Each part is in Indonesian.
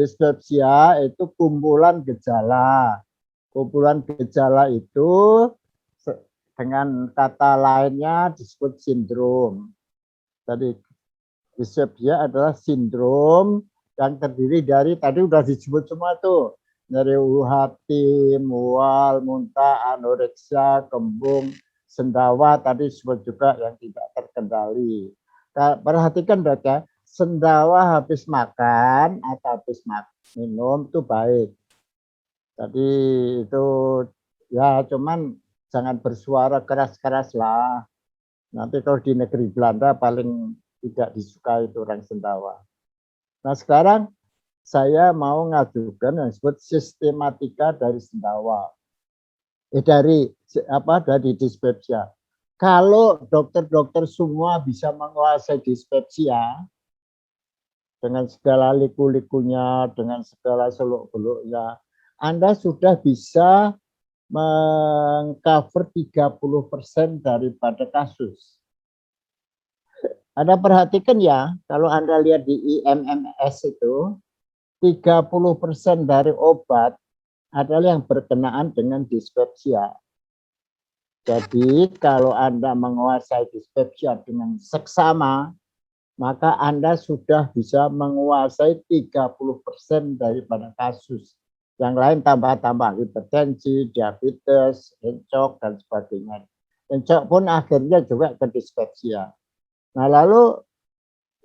Dispepsia itu kumpulan gejala. Kumpulan gejala itu dengan kata lainnya disebut sindrom. Jadi dispepsia adalah sindrom yang terdiri dari tadi udah disebut semua tuh, nyeri hati, mual, muntah, anoreksia, kembung, sendawa tadi disebut juga yang tidak terkendali. Perhatikan dok ya, sendawa habis makan atau habis minum itu baik. Jadi itu ya cuman jangan bersuara keras-keras lah. Nanti kalau di negeri Belanda paling tidak disukai itu orang sendawa. Nah sekarang saya mau ngajukan yang disebut sistematika dari sendawa. Dari dispepsia. Kalau dokter-dokter semua bisa menguasai dispepsia dengan segala liku-likunya, dengan segala seluk-beluknya, Anda sudah bisa mengcover 30% daripada kasus. Anda perhatikan ya, kalau Anda lihat di IMMS itu, 30% dari obat adalah yang berkenaan dengan dispepsia. Jadi kalau Anda menguasai dispepsia dengan seksama, maka Anda sudah bisa menguasai 30% daripada kasus. Yang lain tambah-tambah hipertensi, diabetes, encok, dan sebagainya. Encok pun akhirnya juga ke dispepsia. Nah lalu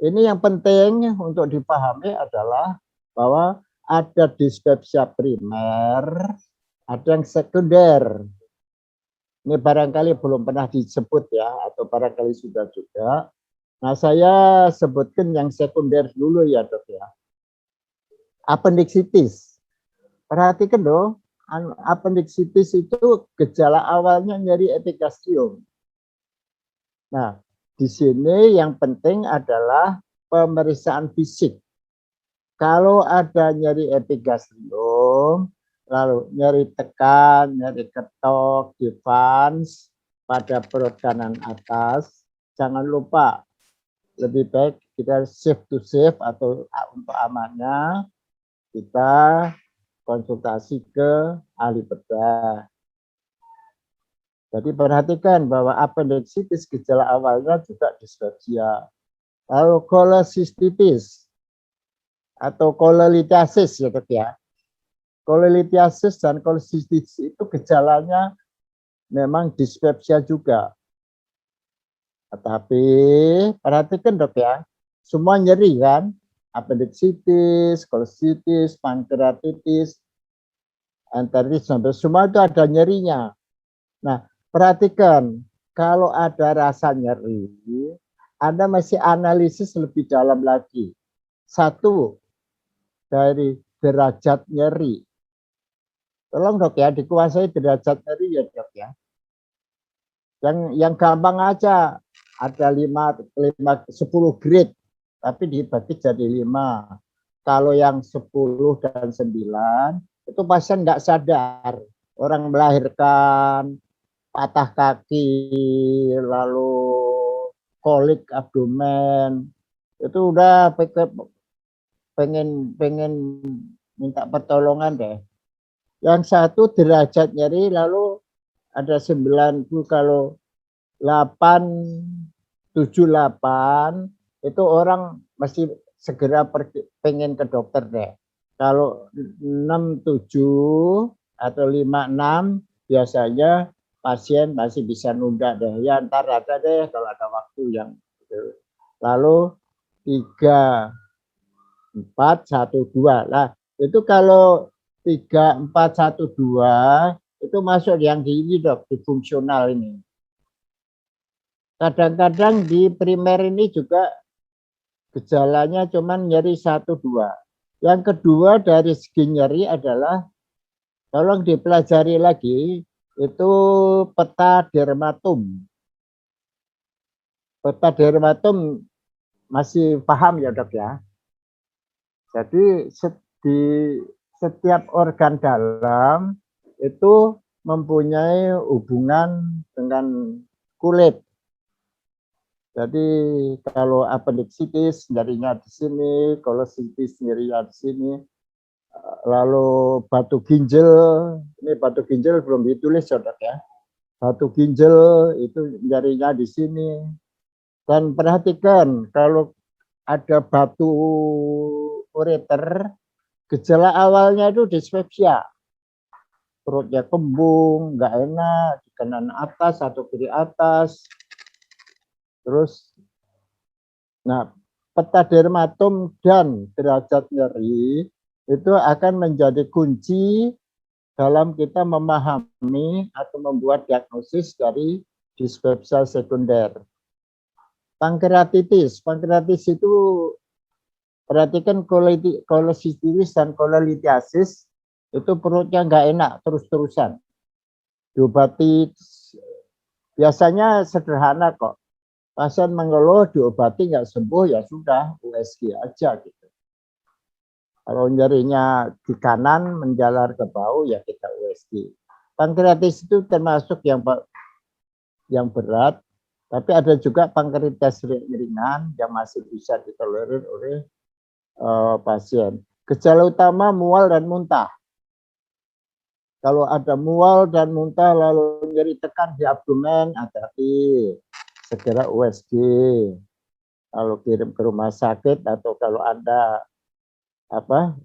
ini yang penting untuk dipahami adalah bahwa ada dispepsia primer, ada yang sekunder. Ini barangkali belum pernah disebut ya, atau barangkali sudah juga. Nah saya sebutkan yang sekunder dulu ya dok ya. Appendicitis. Perhatikan dong, appendicitis itu gejala awalnya nyeri epigastrium. Nah, di sini yang penting adalah pemeriksaan fisik. Kalau ada nyeri epigastrium, lalu nyeri tekan, nyeri ketok, defans pada perut kanan atas, jangan lupa lebih baik kita safe to safe atau untuk amannya kita konsultasi ke ahli bedah. Jadi perhatikan bahwa appendicitis gejala awalnya juga dispepsia. Lalu kolesistitis atau kolelitiasis ya dok ya. Kolelitiasis dan kolesistitis itu gejalanya memang dispepsia juga. Tetapi perhatikan dok ya, semua nyeri kan, appendicitis, kolesitis, pankreatitis, enteritis, semua itu ada nyerinya. Nah, perhatikan, kalau ada rasa nyeri, Anda masih analisis lebih dalam lagi. Satu, dari derajat nyeri. Tolong dok ya, dikuasai derajat nyeri ya dok ya. Yang gampang aja, ada 10 grade, tapi dibagi jadi 5. Kalau yang 10 dan 9, itu pasien nggak sadar. Orang melahirkan, patah kaki, lalu kolik abdomen, itu udah pengen minta pertolongan deh. Yang satu derajat nyeri, lalu ada 90, kalau 878 itu orang masih segera pengen ke dokter deh. Kalau 67 atau 56 biasanya pasien masih bisa nunda deh. Ya ntar ada deh kalau ada waktu yang gitu. Lalu 3, 4, 1, 2. Nah itu kalau 3, 4, 1, 2 itu masuk yang di ini dok, di fungsional ini. Kadang-kadang di primer ini juga gejalanya cuman nyeri 1, 2. Yang kedua dari segi nyeri adalah, tolong dipelajari lagi, itu peta dermatum. Peta dermatum masih paham ya dok ya? Jadi di setiap organ dalam itu mempunyai hubungan dengan kulit. Jadi kalau appendicitis nyerinya di sini, kolesitis nyerinya di sini. Lalu batu ginjal, ini batu ginjal belum ditulis ya dok ya. Batu ginjal itu nyarinya di sini. Dan perhatikan kalau ada batu ureter, gejala awalnya itu dispepsia. Perutnya kembung, nggak enak, di kanan atas atau kiri atas. Terus, nah peta dermatom dan derajat nyeri itu akan menjadi kunci dalam kita memahami atau membuat diagnosis dari dispepsia sekunder. Pankreatitis itu perhatikan kolesistitis dan kolelitiasis itu perutnya nggak enak terus-terusan. Diobati biasanya sederhana kok. Pasien mengeluh diobati nggak sembuh ya sudah USG aja gitu. Kalau nyerinya di kanan menjalar ke bawah ya kita USG. Pankreatis itu termasuk yang berat, tapi ada juga pankreatitis ringan yang masih bisa ditolerir oleh pasien. Gejala utama mual dan muntah. Kalau ada mual dan muntah lalu nyeri tekan di abdomen, hati-hati, segera USG. Lalu kirim ke rumah sakit atau kalau Anda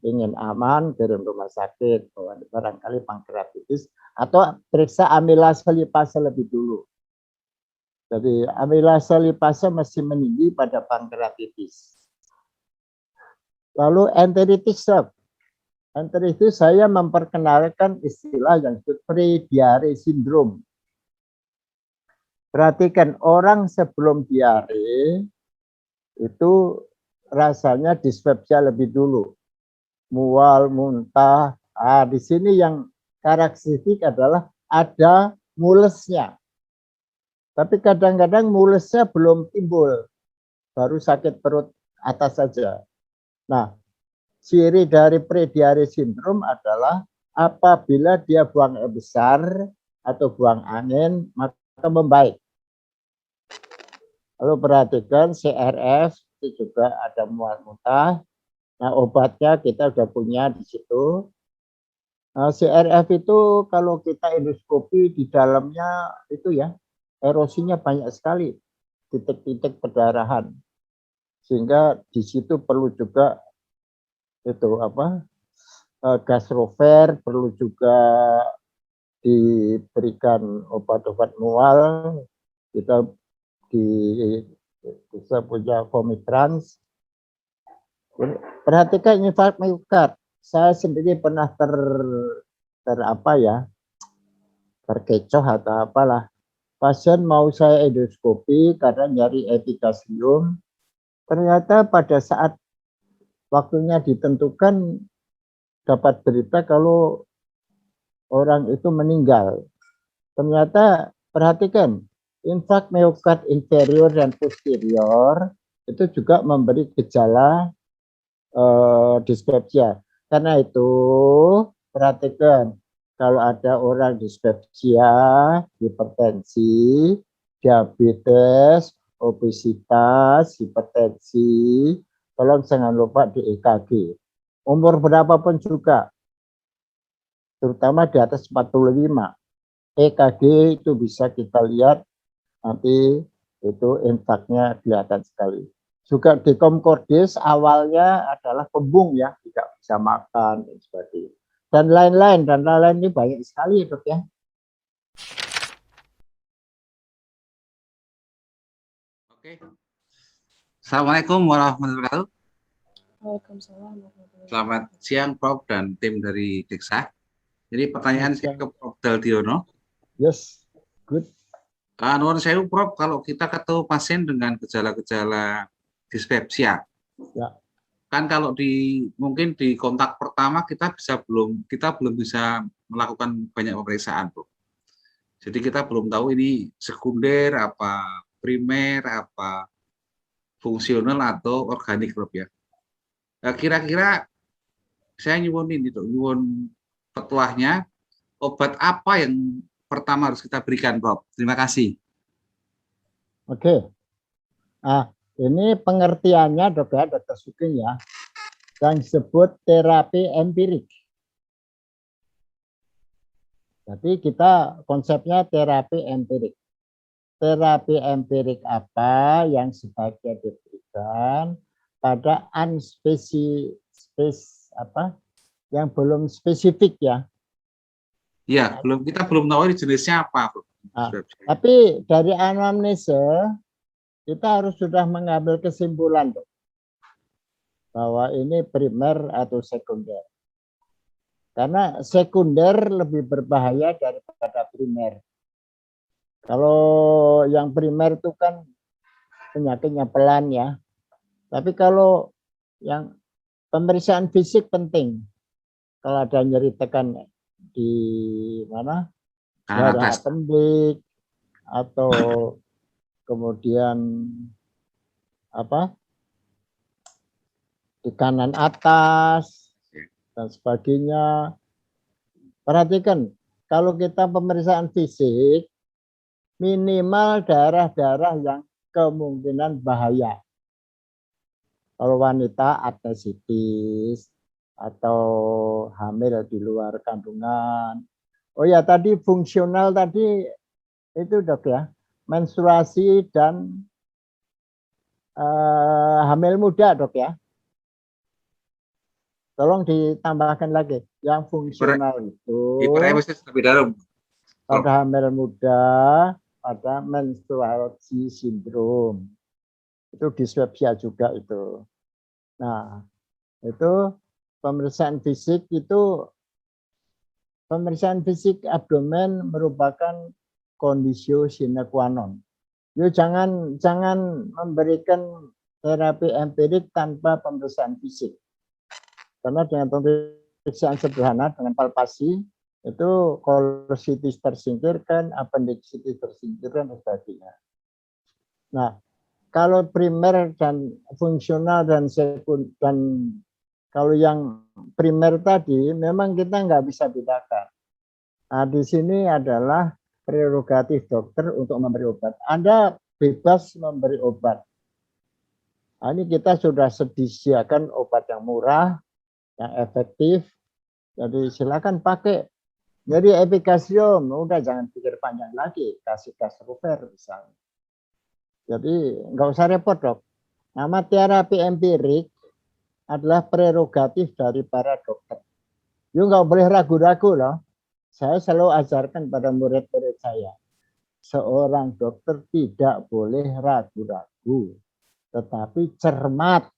ingin aman kirim rumah sakit, barangkali pankreatitis atau periksa amilase lipase lebih dulu. Jadi amilase lipase masih meninggi pada pankreatitis. Lalu enteritis shock. Enteritis saya memperkenalkan istilah yang disebut pre-diare syndrome. Perhatikan orang sebelum diare itu rasanya dispepsia lebih dulu. Mual, muntah. Di sini yang karakteristik adalah ada mulesnya. Tapi kadang-kadang mulesnya belum timbul. Baru sakit perut atas saja. Nah, ciri dari pre-diare syndrome adalah apabila dia buang air besar atau buang angin, maka membaik. Lalu perhatikan CRF itu juga ada mual muntah. Nah, obatnya kita sudah punya di situ. Nah, CRF itu kalau kita endoskopi di dalamnya itu ya, erosinya banyak sekali, titik-titik perdarahan. Sehingga di situ perlu juga itu gastrofer, perlu juga diberikan obat-obat mual. Kita bisa punya Vomitrans. Perhatikan infark miokard. Saya sendiri pernah terkecoh atau apalah. Pasien mau saya endoskopi karena nyari epitasium. Ternyata pada saat waktunya ditentukan dapat berita kalau orang itu meninggal. Ternyata perhatikan, infark miokard inferior dan posterior itu juga memberi gejala dispepsia. Karena itu perhatikan kalau ada orang dispepsia, hipertensi, diabetes, obesitas, hipertensi, tolong jangan lupa di EKG. Umur berapapun juga, terutama di atas 45. EKG itu bisa kita lihat nanti itu infarknya kelihatan sekali. Juga dekomkordis awalnya adalah kembung ya, tidak bisa makan dan sebagainya. Dan lain-lain ini banyak sekali dok ya. Oke. Assalamualaikum warahmatullahi wabarakatuh. Waalaikumsalam. Selamat siang Prof dan tim dari Diksa. Jadi pertanyaan saya ke Prof Daldiono. Yes, good. Nuwun sewu Prof, kalau kita ketemu pasien dengan gejala-gejala dispepsia, ya. Kan kalau mungkin di kontak pertama kita belum bisa melakukan banyak pemeriksaan, Prof. Jadi kita belum tahu ini sekunder apa primer apa fungsional atau organik, Prof ya. Nah, kira-kira saya nyuwun petuahnya, obat apa yang pertama harus kita berikan, Prof? Terima kasih. Oke. Nah, ini pengertiannya dok ya, Dr. Sugeng ya. yang disebut terapi empirik. Jadi kita konsepnya terapi empirik. Terapi empirik apa yang sebaiknya diberikan pada yang belum spesifik ya. Ya, kita belum tahu ini jenisnya apa, Bro. Tapi dari anamnese kita harus sudah mengambil kesimpulan, Dok, bahwa ini primer atau sekunder. Karena sekunder lebih berbahaya daripada primer. Kalau yang primer itu kan penyakitnya pelan ya. Tapi kalau yang pemeriksaan fisik penting. Kalau ada nyeri tekan di mana? Darah appendix atau kemudian di kanan atas dan sebagainya. Perhatikan, kalau kita pemeriksaan fisik minimal darah-darah yang kemungkinan bahaya. Kalau wanita adnesitis atau hamil di luar kandungan. Oh ya, tadi fungsional tadi itu, Dok ya, menstruasi dan hamil muda, Dok ya. Tolong ditambahkan lagi yang fungsional itu hiperemesis lebih dalam pada hamil muda, pada menstruasi sindrom. Itu dispepsia juga itu. Nah, itu pemeriksaan fisik abdomen merupakan kondisio sine qua non. Yuk jangan memberikan terapi empirik tanpa pemeriksaan fisik. Karena dengan pemeriksaan sederhana dengan palpasi itu kolositis tersingkirkan, apendiksitis tersingkirkan dan sebagainya. Nah, kalau primer dan fungsional dan sekunder, dan kalau yang primer tadi memang kita nggak bisa bedakan. Nah, di sini adalah prerogatif dokter untuk memberi obat. Anda bebas memberi obat. Nah, ini kita sudah sediakan obat yang murah, yang efektif. Jadi silakan pakai. Jadi epikasium, udah jangan pikir panjang lagi, kasih Castruver misalnya. Jadi nggak usah repot, Dok. Nama terapi empirik adalah prerogatif dari para dokter. You nggak boleh ragu-ragu loh. Saya selalu ajarkan pada murid-murid saya. Seorang dokter tidak boleh ragu-ragu, tetapi cermat.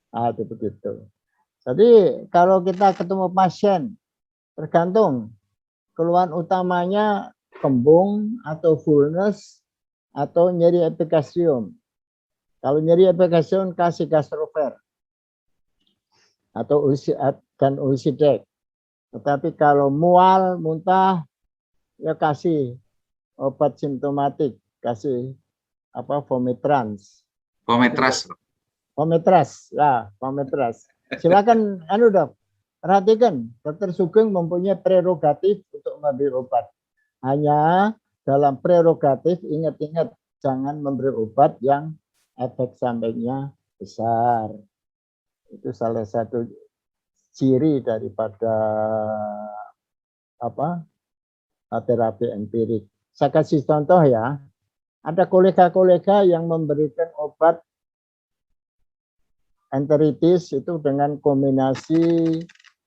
Nah, itu begitu. Jadi kalau kita ketemu pasien, tergantung keluhan utamanya kembung atau fullness atau nyeri epikasium. Kalau nyeri epikasium kasih Castruver atau Ulcidek. Tetapi kalau mual, muntah, ya kasih obat simptomatik, kasih Vomitrans. Vomitras, ya, Vomitras. Silakan, Dok. Perhatikan, Dokter Sugeng mempunyai prerogatif untuk memberi obat. Hanya dalam prerogatif, ingat-ingat, jangan memberi obat yang efek sampingnya besar. Itu salah satu ciri daripada terapi empirik. Saya kasih contoh ya, ada kolega-kolega yang memberikan obat enteritis itu dengan kombinasi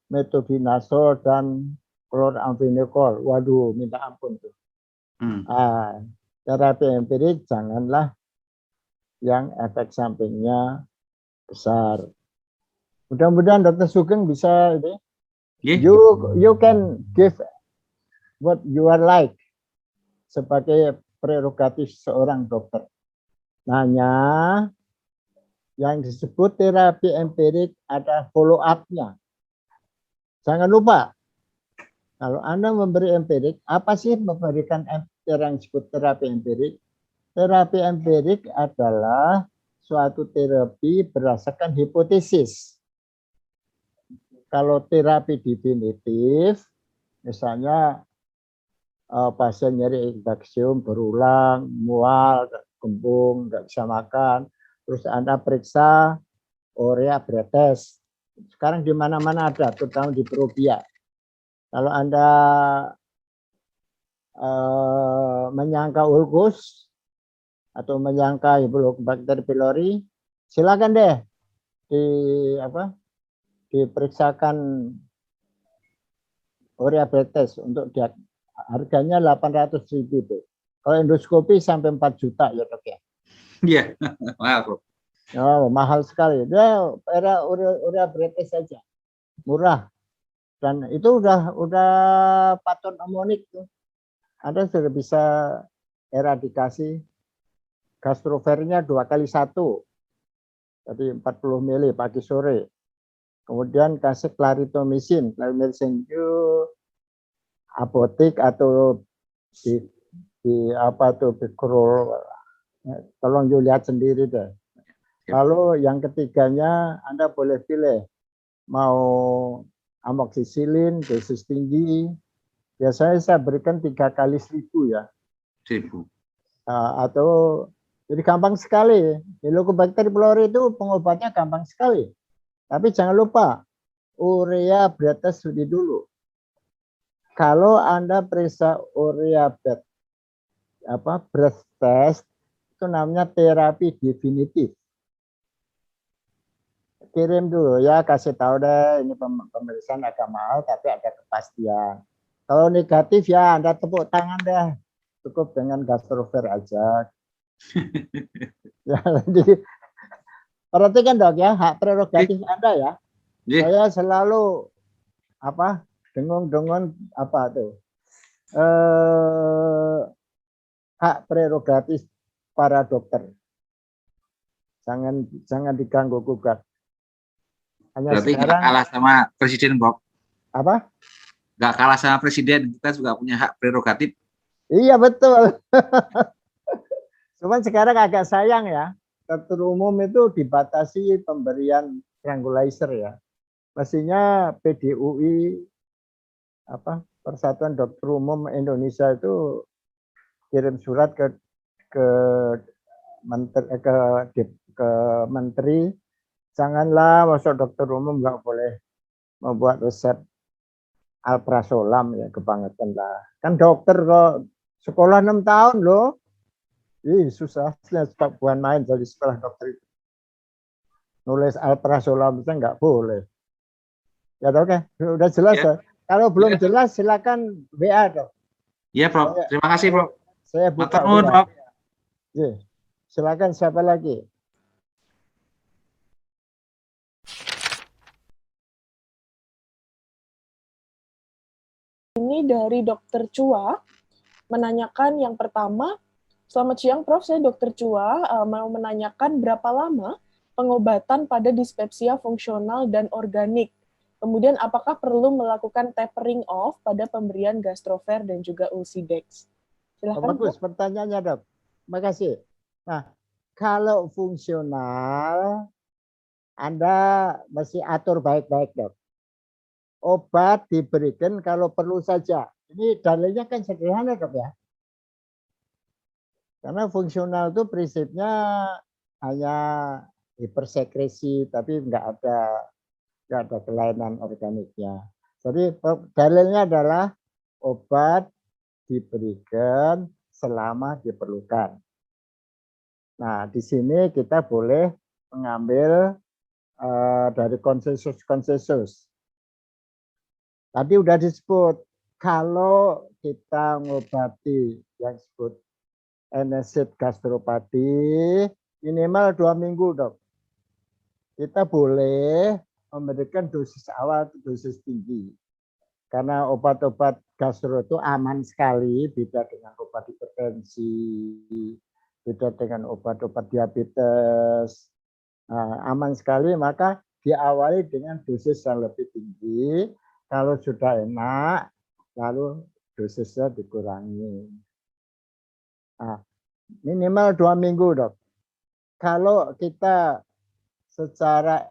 metodinasol dan kloramfenikol. Waduh, minta ampun tuh. Terapi empirik janganlah yang efek sampingnya besar. Mudah-mudahan Dokter Sugeng bisa ini. You can give what you are like sebagai prerogatif seorang dokter. Hanya yang disebut terapi empirik ada follow up-nya. Jangan lupa, kalau Anda memberi empirik, apa sih memberikan yang disebut terapi empirik? Terapi empirik adalah suatu terapi berdasarkan hipotesis. Kalau terapi definitif, misalnya pasien nyeri epikasium berulang, mual, kembung, nggak bisa makan, terus Anda periksa urea breath test, Sekarang di mana-mana ada, terutama di Probia. Kalau Anda menyangka ulkus atau menyangka Helicobacter pylori, silakan deh diperiksakan ureabetes untuk harganya 800.000 itu. Kalau endoskopi sampai 4 juta ya dok ya. Iya, mahal bro. Oh, mahal sekali. Dia ureabetes saja, murah. Dan itu udah patonemonik tuh. Anda sudah bisa eradikasi gastrofernya 2x1. Jadi 40 ml pagi sore. Kemudian kasih clarithromycin. Clarithromycin itu apotek atau di apa tuh Bikrol. Tolong you lihat sendiri deh. Lalu yang ketiganya Anda boleh pilih mau amoxicillin dosis tinggi. Biasanya saya berikan 3 kali 1.000 ya. 1.000. Atau jadi gampang sekali. Helicobacter pylori itu pengobatnya gampang sekali. Tapi jangan lupa ureabetes dulu. Kalau Anda periksa ureabetes breath test itu namanya terapi definitif. Kirim dulu ya, kasih tahu deh ini pemeriksaan agak mahal tapi ada kepastian. Kalau negatif ya Anda tepuk tangan deh. Cukup dengan gastrofer aja. Ya, jadi perhatikan dok ya, hak prerogatif Anda ya. Saya selalu dengung-dengung hak prerogatif para dokter. Jangan diganggu gugat. Hanya berarti sekarang nggak kalah sama presiden, Bob. Apa? Nggak kalah sama presiden, kita juga punya hak prerogatif. Iya betul. Cuman sekarang agak sayang ya, dokter umum itu dibatasi pemberian tranquilizer ya. Mestinya PDUI Persatuan Dokter Umum Indonesia itu kirim surat ke menteri, janganlah masuk dokter umum nggak boleh membuat resep alprazolam ya, kebangetan lah. Kan dokter kok sekolah 6 tahun loh. Susah, bukan main dari sekolah dokter itu. Nulis alprazolam itu nggak boleh. Ya oke, udah jelas ya. Kalau belum jelas silakan WA dok. Iya Prof, terima kasih Prof. Saya buka WA. Silakan siapa lagi? Ini dari Dokter Chua menanyakan yang pertama, selamat siang Prof, saya Dokter Chua mau menanyakan berapa lama pengobatan pada dispepsia fungsional dan organik. Kemudian apakah perlu melakukan tapering off pada pemberian gastrofer dan juga Ulcidex? Silahkan. Bagus pertanyaannya dok. Terima kasih. Nah, kalau fungsional Anda mesti atur baik-baik dok. Obat diberikan kalau perlu saja. Ini dalilnya kan sederhana dok ya. Karena fungsional itu prinsipnya hanya hipersekresi, tapi nggak ada kelainan organiknya. Jadi dalilnya adalah obat diberikan selama diperlukan. Nah, di sini kita boleh mengambil dari konsensus. Tadi udah disebut, kalau kita ngobati yang disebut enesit gastropati, minimal 2 minggu dok. Kita boleh memberikan dosis awal, dosis tinggi. Karena obat-obat gastro itu aman sekali, beda dengan obat hipertensi, beda dengan obat-obat diabetes. Nah, aman sekali, maka diawali dengan dosis yang lebih tinggi. Kalau sudah enak, lalu dosisnya dikurangi. Nah, minimal 2 minggu dok. Kalau kita secara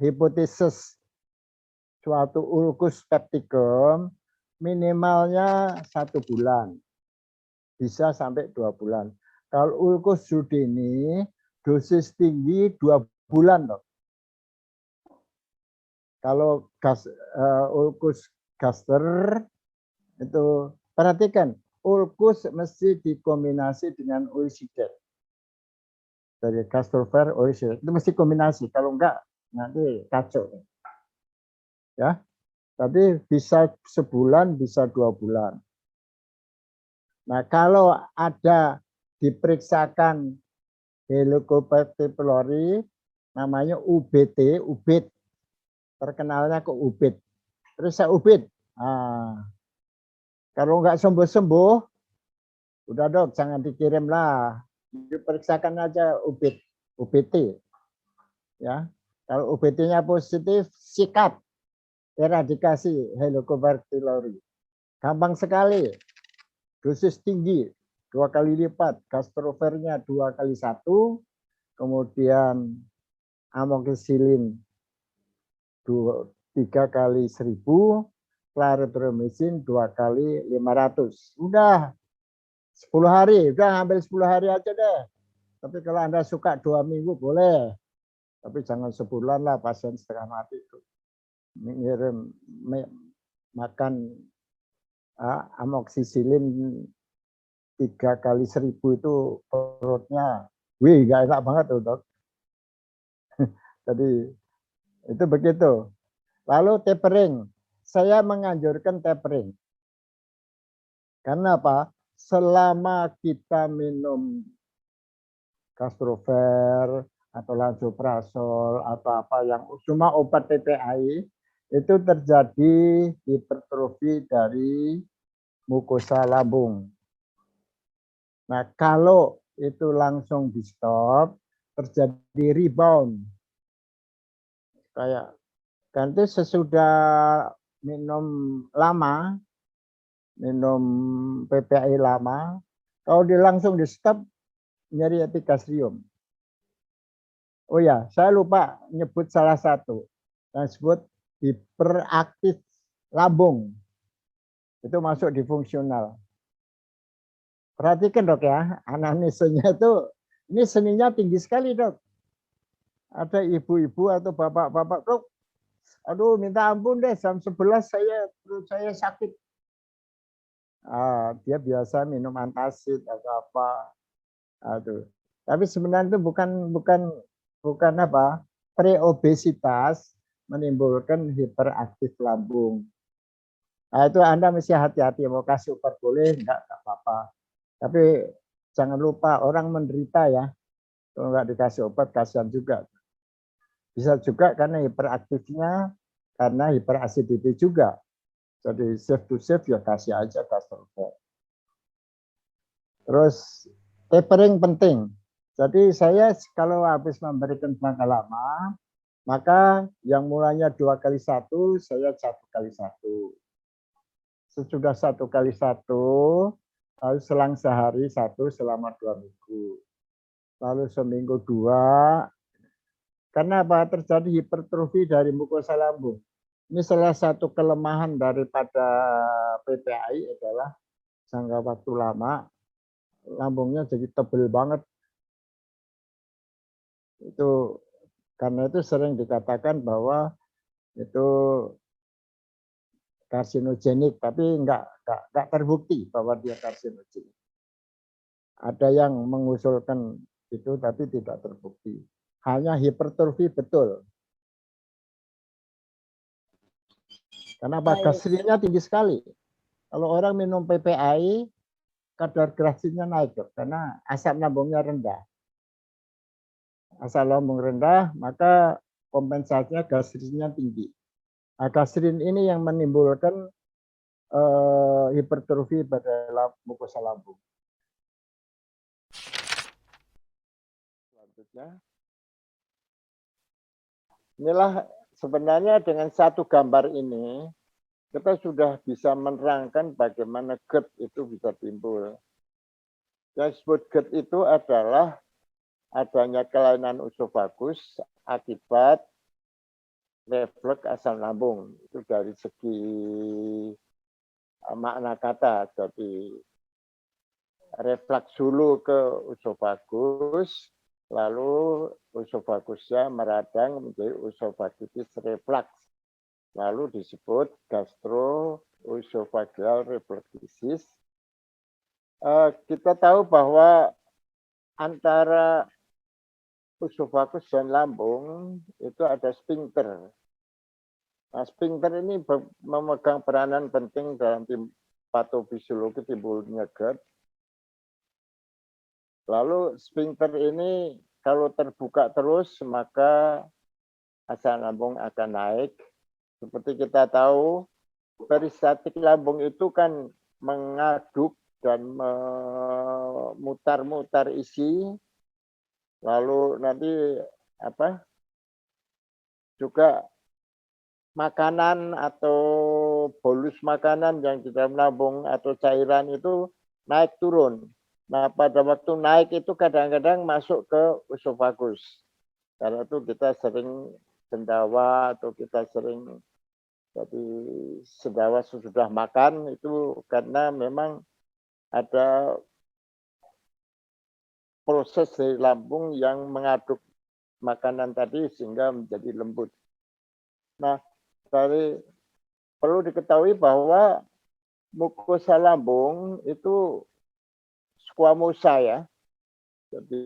hipotesis suatu ulkus peptikum minimalnya 1 bulan, bisa sampai 2 bulan. Kalau ulkus judini dosis tinggi 2 bulan loh. Kalau ulkus gaster itu perhatikan, ulkus mesti dikombinasi dengan ulciden. Dari gastrofer ulciden itu mesti kombinasi. Kalau enggak nanti kacau. Ya, tapi bisa sebulan, bisa 2 bulan. Nah, kalau ada diperiksakan Helicobacter pylori, namanya UBT, UBIT. Terkenalnya ke UBIT. Terus saya UBIT. Nah, kalau nggak sembuh-sembuh, udah dok, jangan dikirim lah. Diperiksakan aja UBIT, UBT. Ya, kalau UBT-nya positif, sikat eradikasi Helicobacter pylori. Gampang sekali, dosis tinggi, 2 kali lipat, gastrofernya 2 kali 1, kemudian amoxicillin 3 kali 1000, clarithromycin 2 kali 500. Udah 10 hari, udah ambil 10 hari aja deh. Tapi kalau Anda suka 2 minggu boleh. Tapi jangan sebulan lah, pasien setengah mati itu. Mengirim makan amoxicillin 3 kali 1000 itu perutnya, wih nggak enak banget tuh dok. Jadi itu begitu. Lalu tapering, saya menganjurkan tapering. Karena apa? Selama kita minum gastrofer atau lansoprazol atau apa yang cuma obat PPI, itu terjadi hipertrofi dari mukosa lambung. Nah, kalau itu langsung di stop, terjadi rebound. Kayak nanti sesudah minum lama, minum PPI lama, kalau dia langsung di stop, nyeri epigastrium. Oh ya, saya lupa nyebut salah satu. Yang disebut hiperaktif lambung. Itu masuk di fungsional. Perhatikan dok ya, anamnesenya itu, ini seninya tinggi sekali dok. Ada ibu-ibu atau bapak-bapak, dok, aduh minta ampun deh, jam 11 perut saya sakit. Dia biasa minum antacid atau apa. Aduh. Tapi sebenarnya itu bukan apa, preobesitas menimbulkan hiperaktif lambung. Nah, itu Anda mesti hati-hati, mau kasih obat boleh, enggak apa-apa. Tapi jangan lupa orang menderita ya, kalau enggak dikasih obat kasihan juga. Bisa juga karena hiperaktifnya, karena hiperacidity juga. Jadi safe to safe ya kasih aja gastrofer. Terus tapering penting. Jadi saya kalau habis memberikan jangka lama, maka yang mulanya 2 kali 1, saya 1 kali 1. Sesudah 1 kali 1, lalu selang sehari 1 selama 2 minggu. Lalu seminggu 2, karena apa? Terjadi hipertrofi dari mukosa lambung. Ini salah satu kelemahan daripada PPI adalah jangka waktu lama, lambungnya jadi tebel banget. Itu karena itu sering dikatakan bahwa itu karsinogenik, tapi enggak terbukti bahwa dia karsinogenik. Ada yang mengusulkan itu tapi tidak terbukti. Hanya hipertrofi betul. Kenapa? Gastrinnya tinggi sekali. Kalau orang minum PPI, kadar gastrinnya naik, karena asam lambungnya rendah. Asam lambung rendah, maka kompensasinya gastrinnya tinggi. Nah, gastrin ini yang menimbulkan hipertrofi pada mukosa lambung. Selanjutnya, inilah sebenarnya dengan satu gambar ini kita sudah bisa menerangkan bagaimana GERD itu bisa timbul. Yang disebut GERD itu adalah adanya kelainan usofagus akibat refleks asam lambung. Itu dari segi makna kata, jadi refleks hulu ke usofagus, lalu esofagusnya meradang menjadi esophagitis reflux, lalu disebut gastroesophageal refluxitis. Kita tahu bahwa antara esofagus dan lambung itu ada sphincter. Nah, sphincter ini memegang peranan penting dalam patofisiologi timbulnya GERD. Lalu sphincter ini kalau terbuka terus maka asam lambung akan naik. Seperti kita tahu, peristatik lambung itu kan mengaduk dan memutar-mutar isi. Lalu nanti juga makanan atau bolus makanan yang di dalam lambung atau cairan itu naik turun. Nah, pada waktu naik itu kadang-kadang masuk ke esofagus. Karena itu kita sering sendawa atau kita sering jadi sendawa sesudah makan itu karena memang ada proses dari lambung yang mengaduk makanan tadi sehingga menjadi lembut. Nah, perlu diketahui bahwa mukosa lambung itu squamosa ya, jadi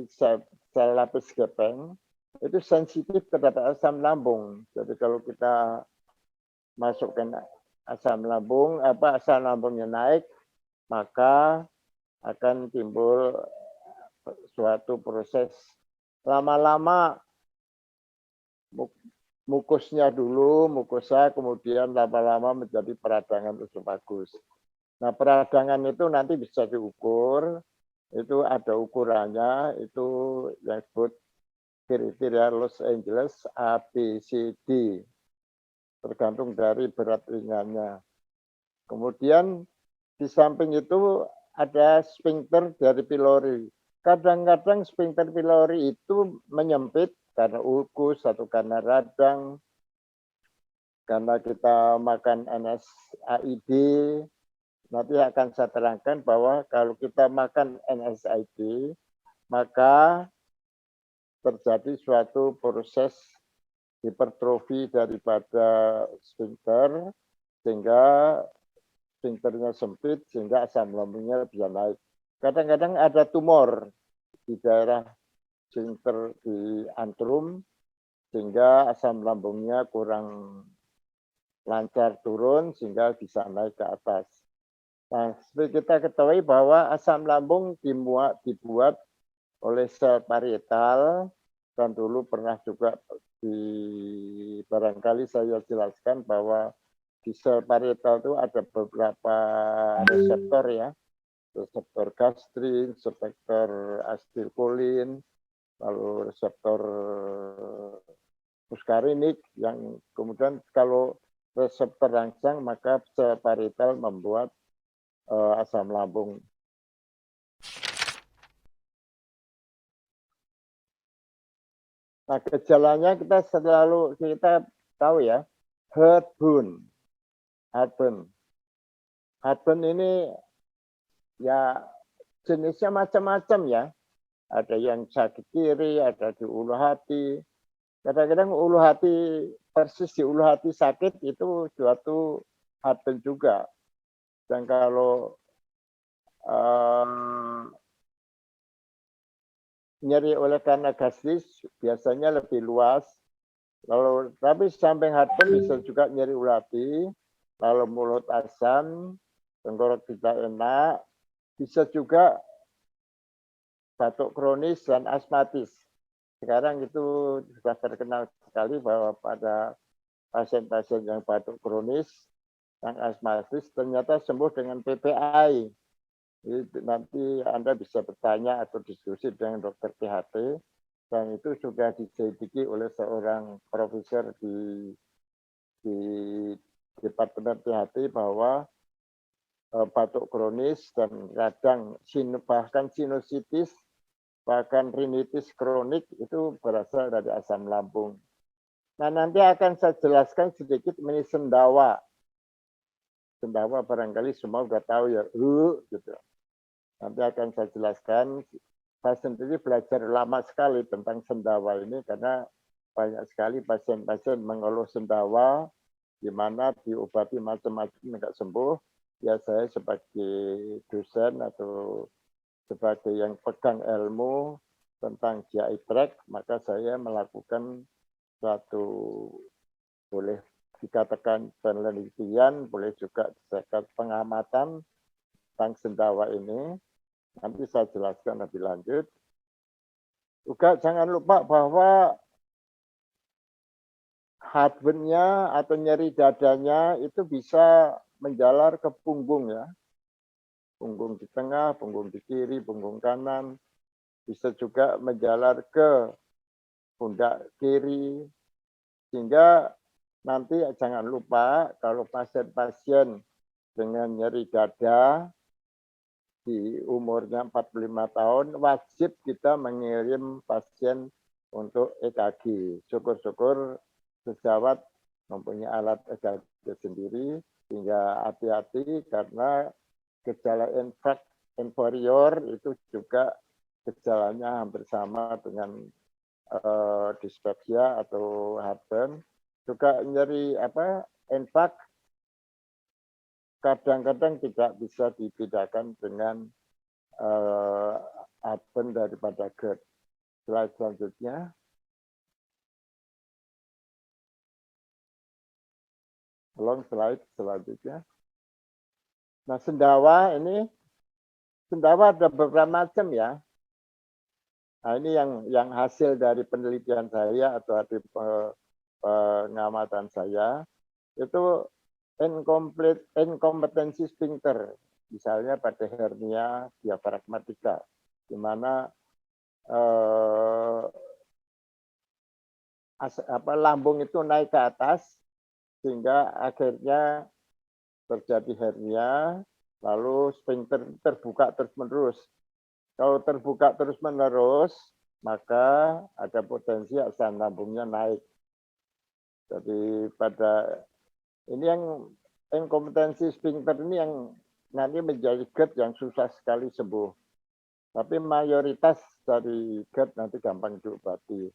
sel lapis gepeng itu sensitif terhadap asam lambung. Jadi kalau kita masukkan asam lambungnya naik, maka akan timbul suatu proses lama-lama mukosa kemudian lama-lama menjadi peradangan esofagus. Nah, peradangan itu nanti bisa diukur, itu ada ukurannya, itu yang disebut kriteria Los Angeles ABCD, tergantung dari berat ringannya. Kemudian di samping itu ada sphincter dari pylori. Kadang-kadang sphincter pylori itu menyempit karena ulkus atau karena radang, karena kita makan NSAID. Nanti akan saya terangkan bahwa kalau kita makan NSAID, maka terjadi suatu proses hipertrofi daripada sphincter, sehingga sphincternya sempit, sehingga asam lambungnya bisa naik. Kadang-kadang ada tumor di daerah sphincter di antrum, sehingga asam lambungnya kurang lancar turun, sehingga bisa naik ke atas. Nah, seperti kita ketahui bahwa asam lambung dibuat oleh sel parietal, dan dulu pernah juga barangkali saya jelaskan bahwa di sel parietal itu ada beberapa reseptor ya, reseptor gastrin, reseptor asetilkolin, lalu reseptor muskarinik yang kemudian kalau reseptor rangsang maka sel parietal membuat asam lambung. Nah, gejalanya kita tahu ya, heartburn. Heartburn ini ya jenisnya macam-macam ya. Ada yang sakit kiri, ada di ulu hati. Kadang-kadang ulu hati persis di ulu hati sakit itu suatu heartburn juga. Dan kalau nyeri oleh karena gastris biasanya lebih luas. Lalu tapi samping heartburn bisa juga nyeri ulu hati, lalu mulut asam, tenggorok tidak enak, bisa juga batuk kronis dan asmatis. Sekarang itu sudah terkenal sekali bahwa pada pasien-pasien yang batuk kronis, yang asmatis ternyata sembuh dengan PPI. Jadi nanti Anda bisa bertanya atau diskusi dengan dokter THT, dan itu sudah diselidiki oleh seorang profesor di Departemen THT bahwa batuk kronis dan radang bahkan sinusitis, bahkan rinitis kronik itu berasal dari asam lambung. Nah, nanti akan saya jelaskan sedikit mengenai sendawa. Sendawa barangkali semua sudah tahu ya, gitu. Nanti akan saya jelaskan saya sendiri belajar lama sekali tentang sendawa ini karena banyak sekali pasien-pasien mengeluh sendawa, di mana diobati macam-macam nggak sembuh. Ya saya sebagai dosen atau sebagai yang pegang ilmu tentang GI tract, maka saya melakukan suatu, boleh dikatakan penelitian, boleh juga dikatakan pengamatan tentang sendawa ini. Nanti saya jelaskan lebih lanjut. Juga jangan lupa bahwa heartburn-nya atau nyeri dadanya itu bisa menjalar ke punggung ya. Punggung di tengah, punggung di kiri, punggung kanan. Bisa juga menjalar ke pundak kiri. Sehingga nanti jangan lupa kalau pasien-pasien dengan nyeri dada di umurnya 45 tahun, wajib kita mengirim pasien untuk EKG. Syukur-syukur sejawat mempunyai alat EKG sendiri, sehingga hati-hati karena gejala inferior itu juga gejalanya hampir sama dengan dispepsia atau heartburn. Juga nyeri infak kadang-kadang tidak bisa dibedakan dengan heartburn daripada GERD. Slide selanjutnya. Tolong slide selanjutnya. Nah, sendawa ada beberapa macam ya. Nah, ini yang hasil dari penelitian saya atau dari pengamatan saya, itu inkompetensi sphincter, misalnya pada hernia diafragmatika, di mana lambung itu naik ke atas, sehingga akhirnya terjadi hernia, lalu sphincter terbuka terus-menerus. Kalau terbuka terus-menerus, maka ada potensi asam lambungnya naik. Jadi ini yang inkompetensi sphincter ini yang nanti menjadi GERD yang susah sekali sembuh. Tapi mayoritas dari GERD nanti gampang diobati.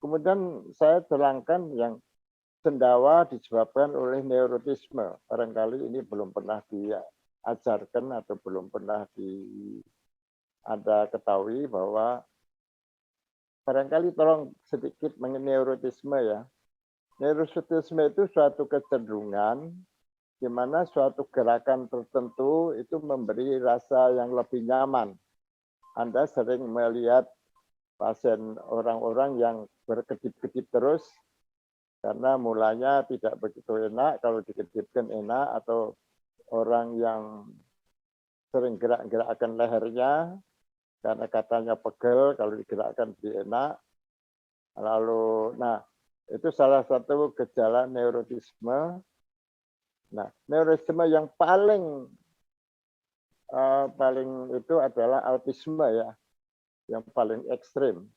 Kemudian saya terangkan yang sendawa disebabkan oleh neurotisme. Barangkali ini belum pernah diajarkan atau belum pernah Anda ketahui bahwa barangkali tolong sedikit mengenai neurotisme ya. Neurotisme itu suatu kecenderungan di mana suatu gerakan tertentu itu memberi rasa yang lebih nyaman. Anda sering melihat pasien orang-orang yang berkedip-kedip terus karena mulanya tidak begitu enak, kalau dikedipkan enak, atau orang yang sering gerak-gerakkan lehernya karena katanya pegel, kalau digerakkan lebih enak. Lalu, itu salah satu gejala neurotisme. Nah, neurotisme yang paling itu adalah autisme ya, yang paling ekstrim.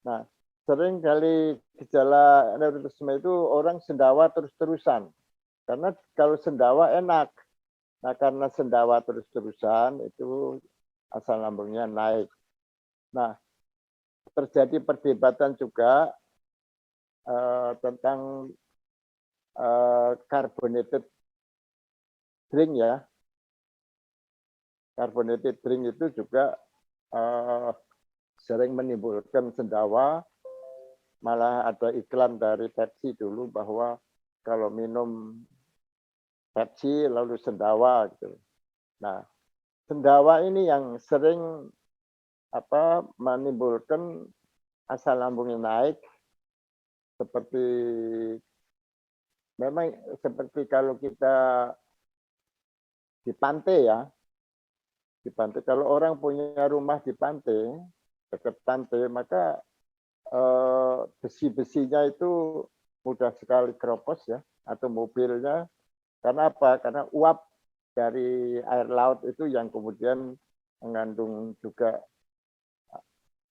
Nah, sering kali gejala neurotisme itu orang sendawa terus-terusan. Karena kalau sendawa enak. Nah, karena sendawa terus-terusan itu asam lambungnya naik. Nah, terjadi perdebatan juga tentang carbonated drink ya. Carbonated drink itu juga sering menimbulkan sendawa. Malah ada iklan dari Pepsi dulu bahwa kalau minum Pepsi lalu sendawa gitu. Nah, sendawa ini yang sering menimbulkan asam lambungnya naik, seperti memang seperti kalau kita di pantai ya, di pantai, kalau orang punya rumah di pantai, dekat pantai, maka besi-besinya itu mudah sekali keropos ya, atau mobilnya. Karena apa? Karena uap dari air laut itu yang kemudian mengandung juga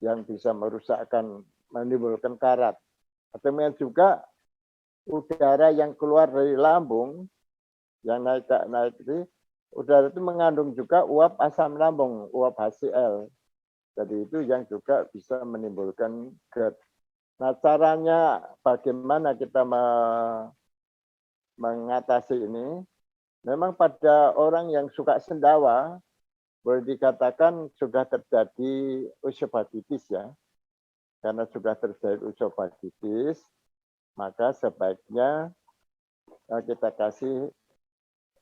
yang bisa merusakkan, menimbulkan karat. Atau juga udara yang keluar dari lambung, yang naik itu, udara itu mengandung juga uap asam lambung, uap HCl. Jadi itu yang juga bisa menimbulkan GERD. Nah, caranya bagaimana kita mengatasi ini? Memang pada orang yang suka sendawa, boleh dikatakan sudah terjadi useobatitis ya. Karena sudah terjadi useobatitis, maka sebaiknya kita kasih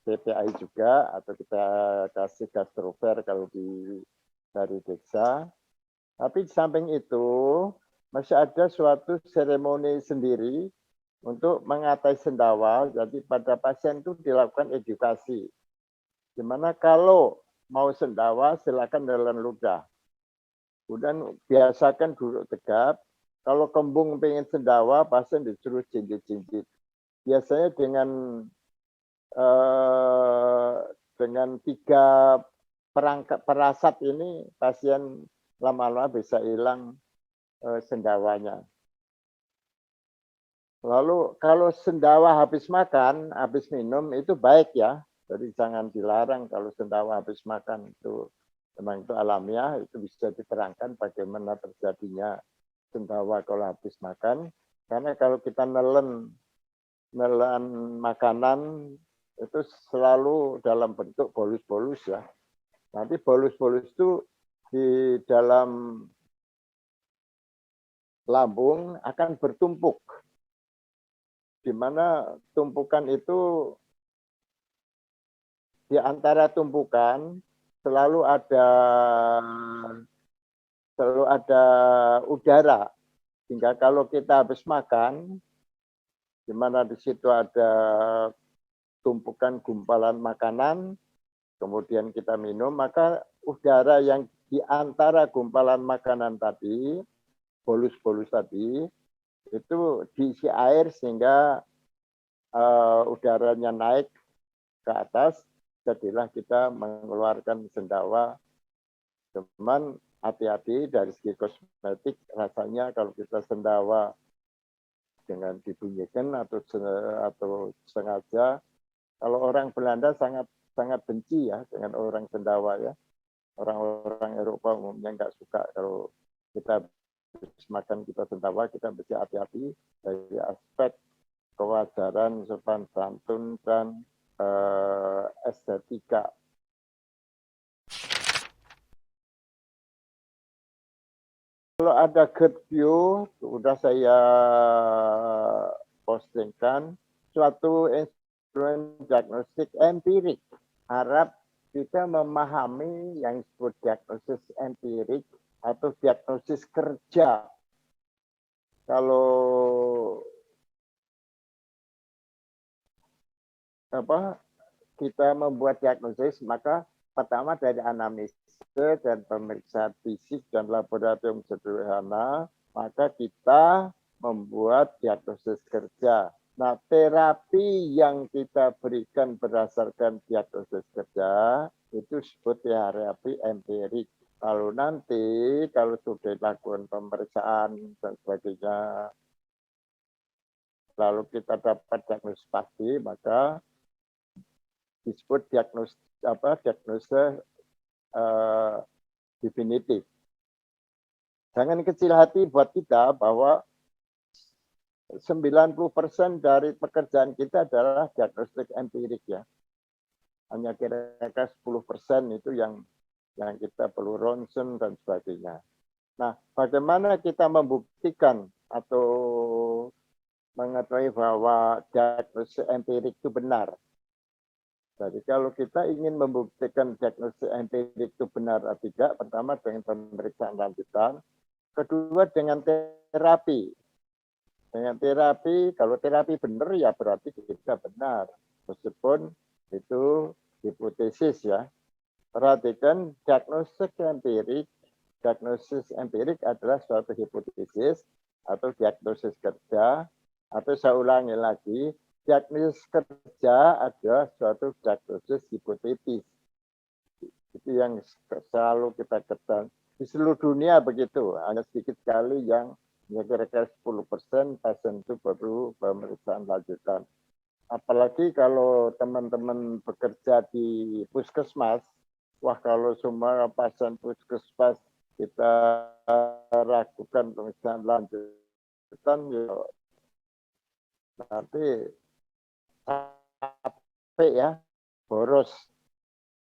PPI juga, atau kita kasih gastrofer kalau dari desa. Tapi di samping itu, masih ada suatu seremoni sendiri untuk mengatasi sendawa. Jadi pada pasien itu dilakukan edukasi. Dimana kalau mau sendawa, silakan nelan ludah. Kemudian biasakan duduk tegap. Kalau kembung pengen sendawa, pasien disuruh jinjit-jinjit. Biasanya dengan 3 perangkat perasat ini, pasien lama-lama bisa hilang sendawanya. Lalu kalau sendawa habis makan, habis minum itu baik ya. Jadi jangan dilarang kalau sendawa habis makan, itu memang itu alamiah, itu bisa diterangkan bagaimana terjadinya sendawa kalau habis makan. Karena kalau kita nelen makanan itu selalu dalam bentuk bolus-bolus ya. Nanti bolus-bolus itu di dalam lambung akan bertumpuk, di mana tumpukan itu, di antara tumpukan selalu ada udara, sehingga kalau kita habis makan, di mana di situ ada tumpukan gumpalan makanan, kemudian kita minum, maka udara yang di antara gumpalan makanan tadi, bolus-bolus tadi, itu diisi air sehingga udaranya naik ke atas, jadilah kita mengeluarkan sendawa. Cuman hati-hati dari segi kosmetik, rasanya kalau kita sendawa dengan dibunyikan atau sengaja, kalau orang Belanda sangat benci ya dengan orang sendawa ya. Orang-orang Eropa umumnya nggak suka kalau kita makan kita sendawa, kita mesti hati-hati dari aspek kewajaran, sopan santun, dan estetika. Kalau ada GERD view, sudah saya postingkan suatu instrumen diagnostik empirik. Harap kita memahami yang disebut diagnosis empirik atau diagnosis kerja. Kalau kita membuat diagnosis, maka pertama dari anamnesa dan pemeriksaan fisik dan laboratorium sederhana, maka kita membuat diagnosis kerja. Nah, terapi yang kita berikan berdasarkan diagnosis kerja itu disebut terapi empirik. Lalu nanti kalau sudah dilakukan pemeriksaan dan sebagainya, lalu kita dapat diagnosis pasti, maka disebut diagnosis definitif. Jangan kecil hati buat kita bahwa 90% dari pekerjaan kita adalah diagnostik empirik ya. Hanya kira-kira 10% itu yang kita perlu ronsen dan sebagainya. Nah, bagaimana kita membuktikan atau mengetahui bahwa diagnosis empirik itu benar? Jadi kalau kita ingin membuktikan diagnosis empirik itu benar atau tidak, pertama dengan pemeriksaan lanjutan, kedua dengan terapi. Dengan terapi, kalau terapi benar ya berarti kita benar. Meskipun itu hipotesis ya. Perhatikan diagnosis empirik adalah suatu hipotesis atau diagnosis kerja, atau saya ulangi lagi, diagnosis kerja adalah suatu diagnosis hipotetis. Itu yang selalu kita ketahui. Di seluruh dunia begitu, hanya sedikit sekali yang kira-kira 10% pasien itu perlu pemeriksaan lanjutan. Apalagi kalau teman-teman bekerja di puskesmas, wah kalau semua pasien puskesmas kita ragukan pemeriksaan lanjutan, ya nanti capek ya, boros.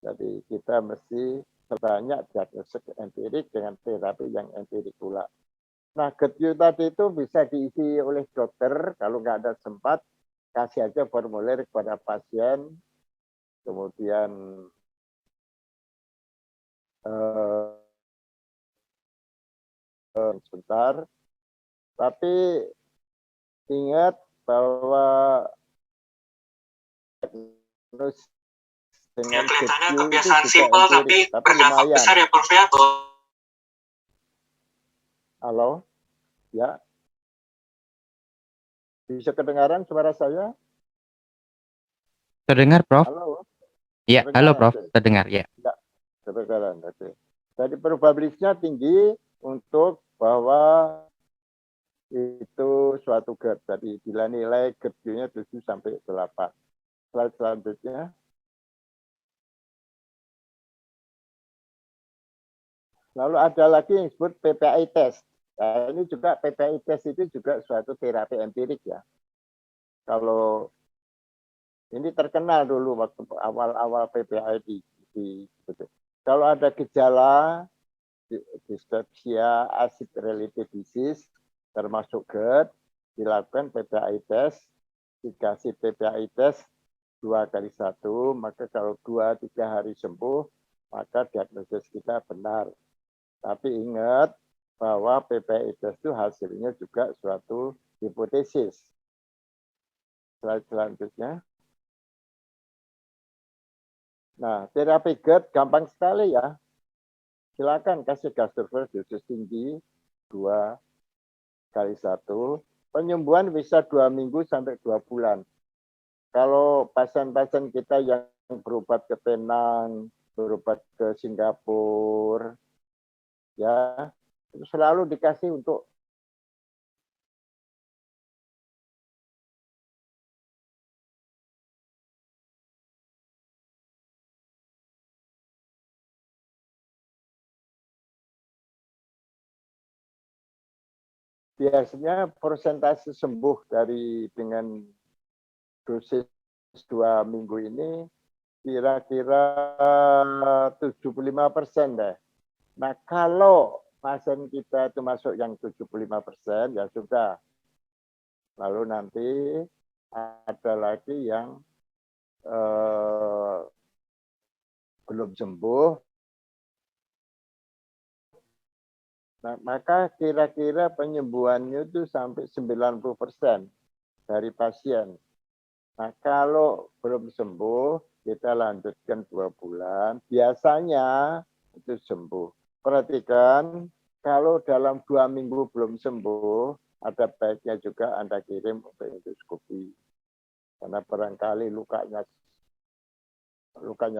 Jadi kita mesti banyak diagnostik empirik dengan terapi yang empirik pula. Nah, GetU tadi itu bisa diisi oleh dokter, kalau nggak ada sempat, kasih aja formulir kepada pasien, kemudian sebentar, tapi ingat bahwa Ya, dengan kelihatannya GetU itu kebiasaan juga simpel tapi empirik, tapi berdampak lumayan. besar ya Prof ya. Halo, ya, bisa kedengaran suara saya? Terdengar, Prof? Halo, Ya, halo, kedengaran. Prof. Oke. Terdengar, ya. Ya, kedengaran. Oke. Jadi probabilitasnya tinggi untuk bahwa itu suatu GERD. Jadi bila nilai GERD-nya 7 sampai 8. Slide selanjutnya. Lalu ada lagi yang disebut PPI test. Nah, ini juga PPI test itu juga suatu terapi empirik ya. Kalau ini terkenal dulu waktu awal-awal PPI kalau ada gejala dispepsia, acid related disease, termasuk GERD, dilakukan PPI test, dikasih PPI test 2x1, maka kalau 2-3 hari sembuh, maka diagnosis kita benar. Tapi ingat bahwa PPI test itu hasilnya juga suatu hipotesis. Slide selanjutnya. Nah, terapi GERD gampang sekali ya. Silakan kasih Gastrofil dosis tinggi 2x1. Penyembuhan bisa 2 minggu sampai 2 bulan. Kalau pasien-pasien kita yang berobat ke Penang, berobat ke Singapura, ya itu selalu dikasih untuk biasanya persentase sembuh dari dengan dosis 2 minggu ini kira-kira 75% deh. Nah, kalau pasien kita itu masuk yang 75%, ya sudah. Lalu nanti ada lagi yang belum sembuh. Nah, maka kira-kira penyembuhannya itu sampai 90% dari pasien. Nah, kalau belum sembuh, kita lanjutkan 2 bulan. Biasanya itu sembuh. Perhatikan, kalau dalam 2 minggu belum sembuh, ada baiknya juga Anda kirim untuk endoskopi. Karena barangkali lukanya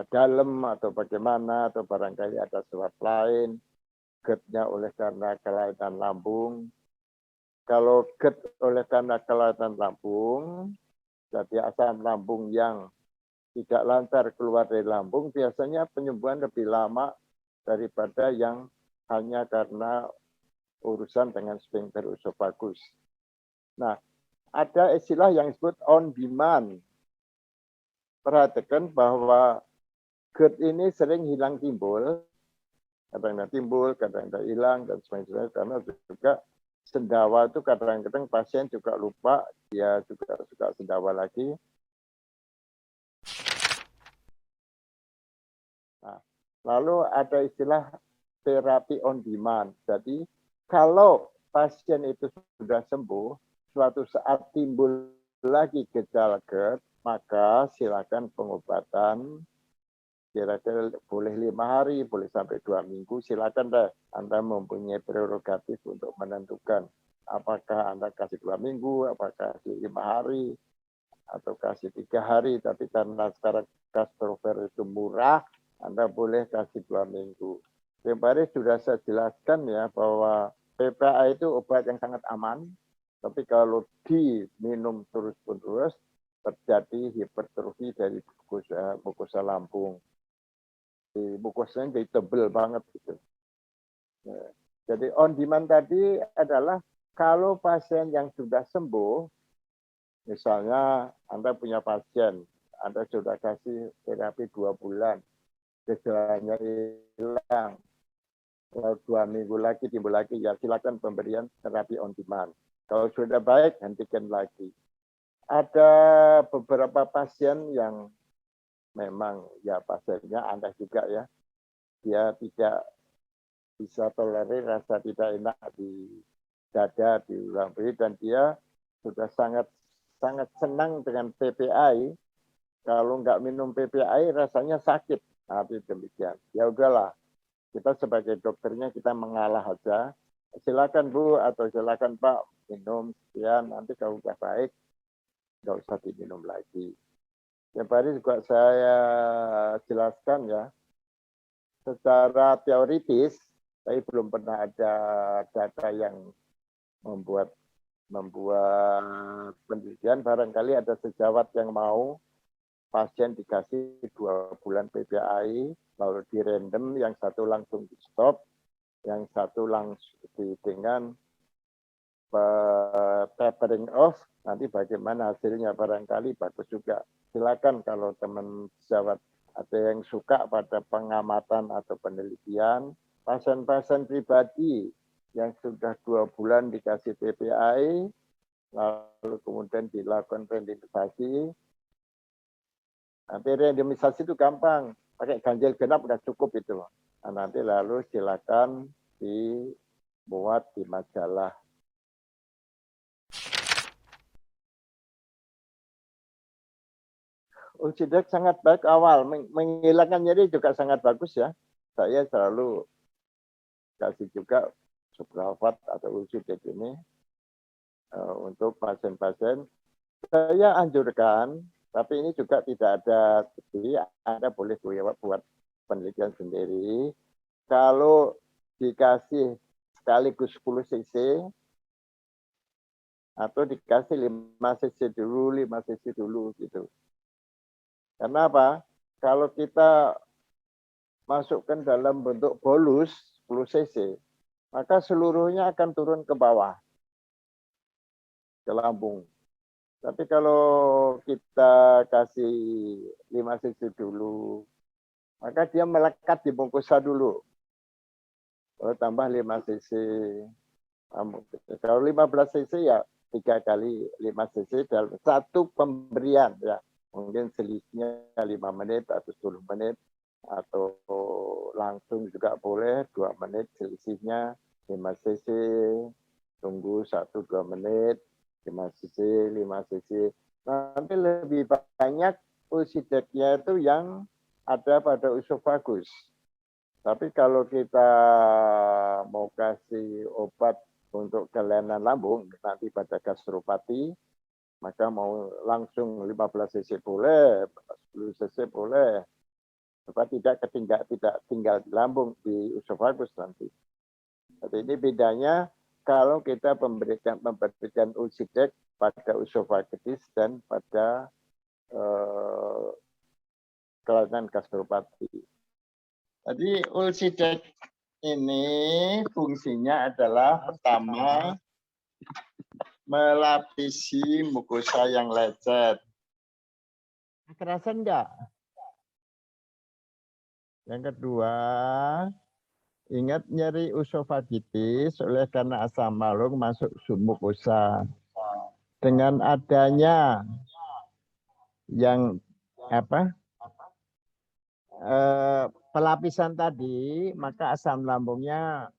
dalam atau bagaimana, atau barangkali ada sebab lain. GERD-nya oleh karena kelainan lambung. Kalau GERD oleh karena kelainan lambung, jadi asam lambung yang tidak lancar keluar dari lambung, biasanya penyembuhan lebih lama daripada yang hanya karena urusan dengan sphincter esophagus. Nah, ada istilah yang disebut on demand. Perhatikan bahwa GERD ini sering hilang timbul, kadang-kadang timbul, kadang-kadang hilang, dan sebagainya, karena juga sendawa itu kadang-kadang pasien juga lupa, dia juga suka sendawa lagi. Nah, lalu ada istilah terapi on demand. Jadi kalau pasien itu sudah sembuh, suatu saat timbul lagi gejala GERD, maka silakan pengobatan. Kira-kira boleh 5 hari, boleh sampai 2 minggu, silakan deh. Anda mempunyai prerogatif untuk menentukan apakah Anda kasih 2 minggu, apakah kasih 5 hari, atau kasih 3 hari. Tapi karena sekarang Gastrofil itu murah, Anda boleh kasih 2 minggu. Kemarin sudah saya jelaskan ya bahwa PPA itu obat yang sangat aman, tapi kalau diminum terus-menerus terjadi hipertrofi dari mukosa lambung. Mukosanya jadi tebel banget gitu. Nah, jadi on demand tadi adalah kalau pasien yang sudah sembuh, misalnya Anda punya pasien, Anda sudah kasih terapi 2 bulan, gejalanya hilang, kalau 2 minggu lagi timbul lagi, ya silakan pemberian terapi on demand. Kalau sudah baik, hentikan lagi. Ada beberapa pasien yang memang ya pasiennya Anda juga ya, dia tidak bisa tolerir rasa tidak enak di dada, di lambung, dan dia sudah sangat senang dengan PPI. Kalau nggak minum PPI rasanya sakit. Tapi demikian. Ya udahlah, kita sebagai dokternya kita mengalah aja. Silakan Bu atau silakan Pak minum sekian, nanti kalau udah baik nggak usah diminum lagi. Tiap hari juga saya jelaskan ya, secara teoritis, tapi belum pernah ada data yang membuat penelitian. Barangkali ada sejawat yang mau pasien dikasih 2 bulan PPI, lalu di random, yang satu langsung di stop, yang satu langsung dengan tapering off, nanti bagaimana hasilnya, barangkali bagus juga. Silakan kalau teman sejawat ada yang suka pada pengamatan atau penelitian, pasien-pasien pribadi yang sudah 2 bulan dikasih PPI, lalu kemudian dilakukan randomisasi. Nanti randomisasi itu gampang, pakai ganjil genap udah cukup itu. Nah, nanti lalu silakan dimuat di majalah. Ulsidex sangat baik awal, menghilangkan nyeri juga sangat bagus ya. Saya selalu kasih juga Supravat atau Ulsidex ini untuk pasien-pasien. Saya anjurkan, tapi ini juga tidak ada, jadi Anda boleh buat penelitian sendiri. Kalau dikasih sekaligus 10 cc, atau dikasih 5 cc dulu, 5 cc dulu gitu. Karena apa? Kalau kita masukkan dalam bentuk bolus 10 cc, maka seluruhnya akan turun ke bawah, ke lambung. Tapi kalau kita kasih 5 cc dulu, maka dia melekat di mukosa dulu. Kalau tambah 5 cc, kalau 15 cc ya 3 kali 5 cc dalam satu pemberian ya. Mungkin selisihnya 5 menit atau 10 menit, atau langsung juga boleh 2 menit selisihnya 5 cc, tunggu 1-2 menit, 5 cc, 5 cc. Nanti lebih banyak Ulsidex-nya itu yang ada pada usofagus. Tapi kalau kita mau kasih obat untuk kelainan lambung, nanti pada gastropati, maka mau langsung 15 cc boleh, 10 cc boleh. Supaya tidak tinggal di lambung, di usofagus nanti. Jadi ini bedanya kalau kita memberikan Ulsidex pada usofagitis dan pada kelainan gastropati. Jadi Ulsidex ini fungsinya adalah pertama melapisi mukosa yang lecet. Kerasa enggak? Yang kedua, ingat nyeri usofagitis oleh karena asam malung masuk submukosa. Dengan adanya yang pelapisan tadi, maka asam lambungnya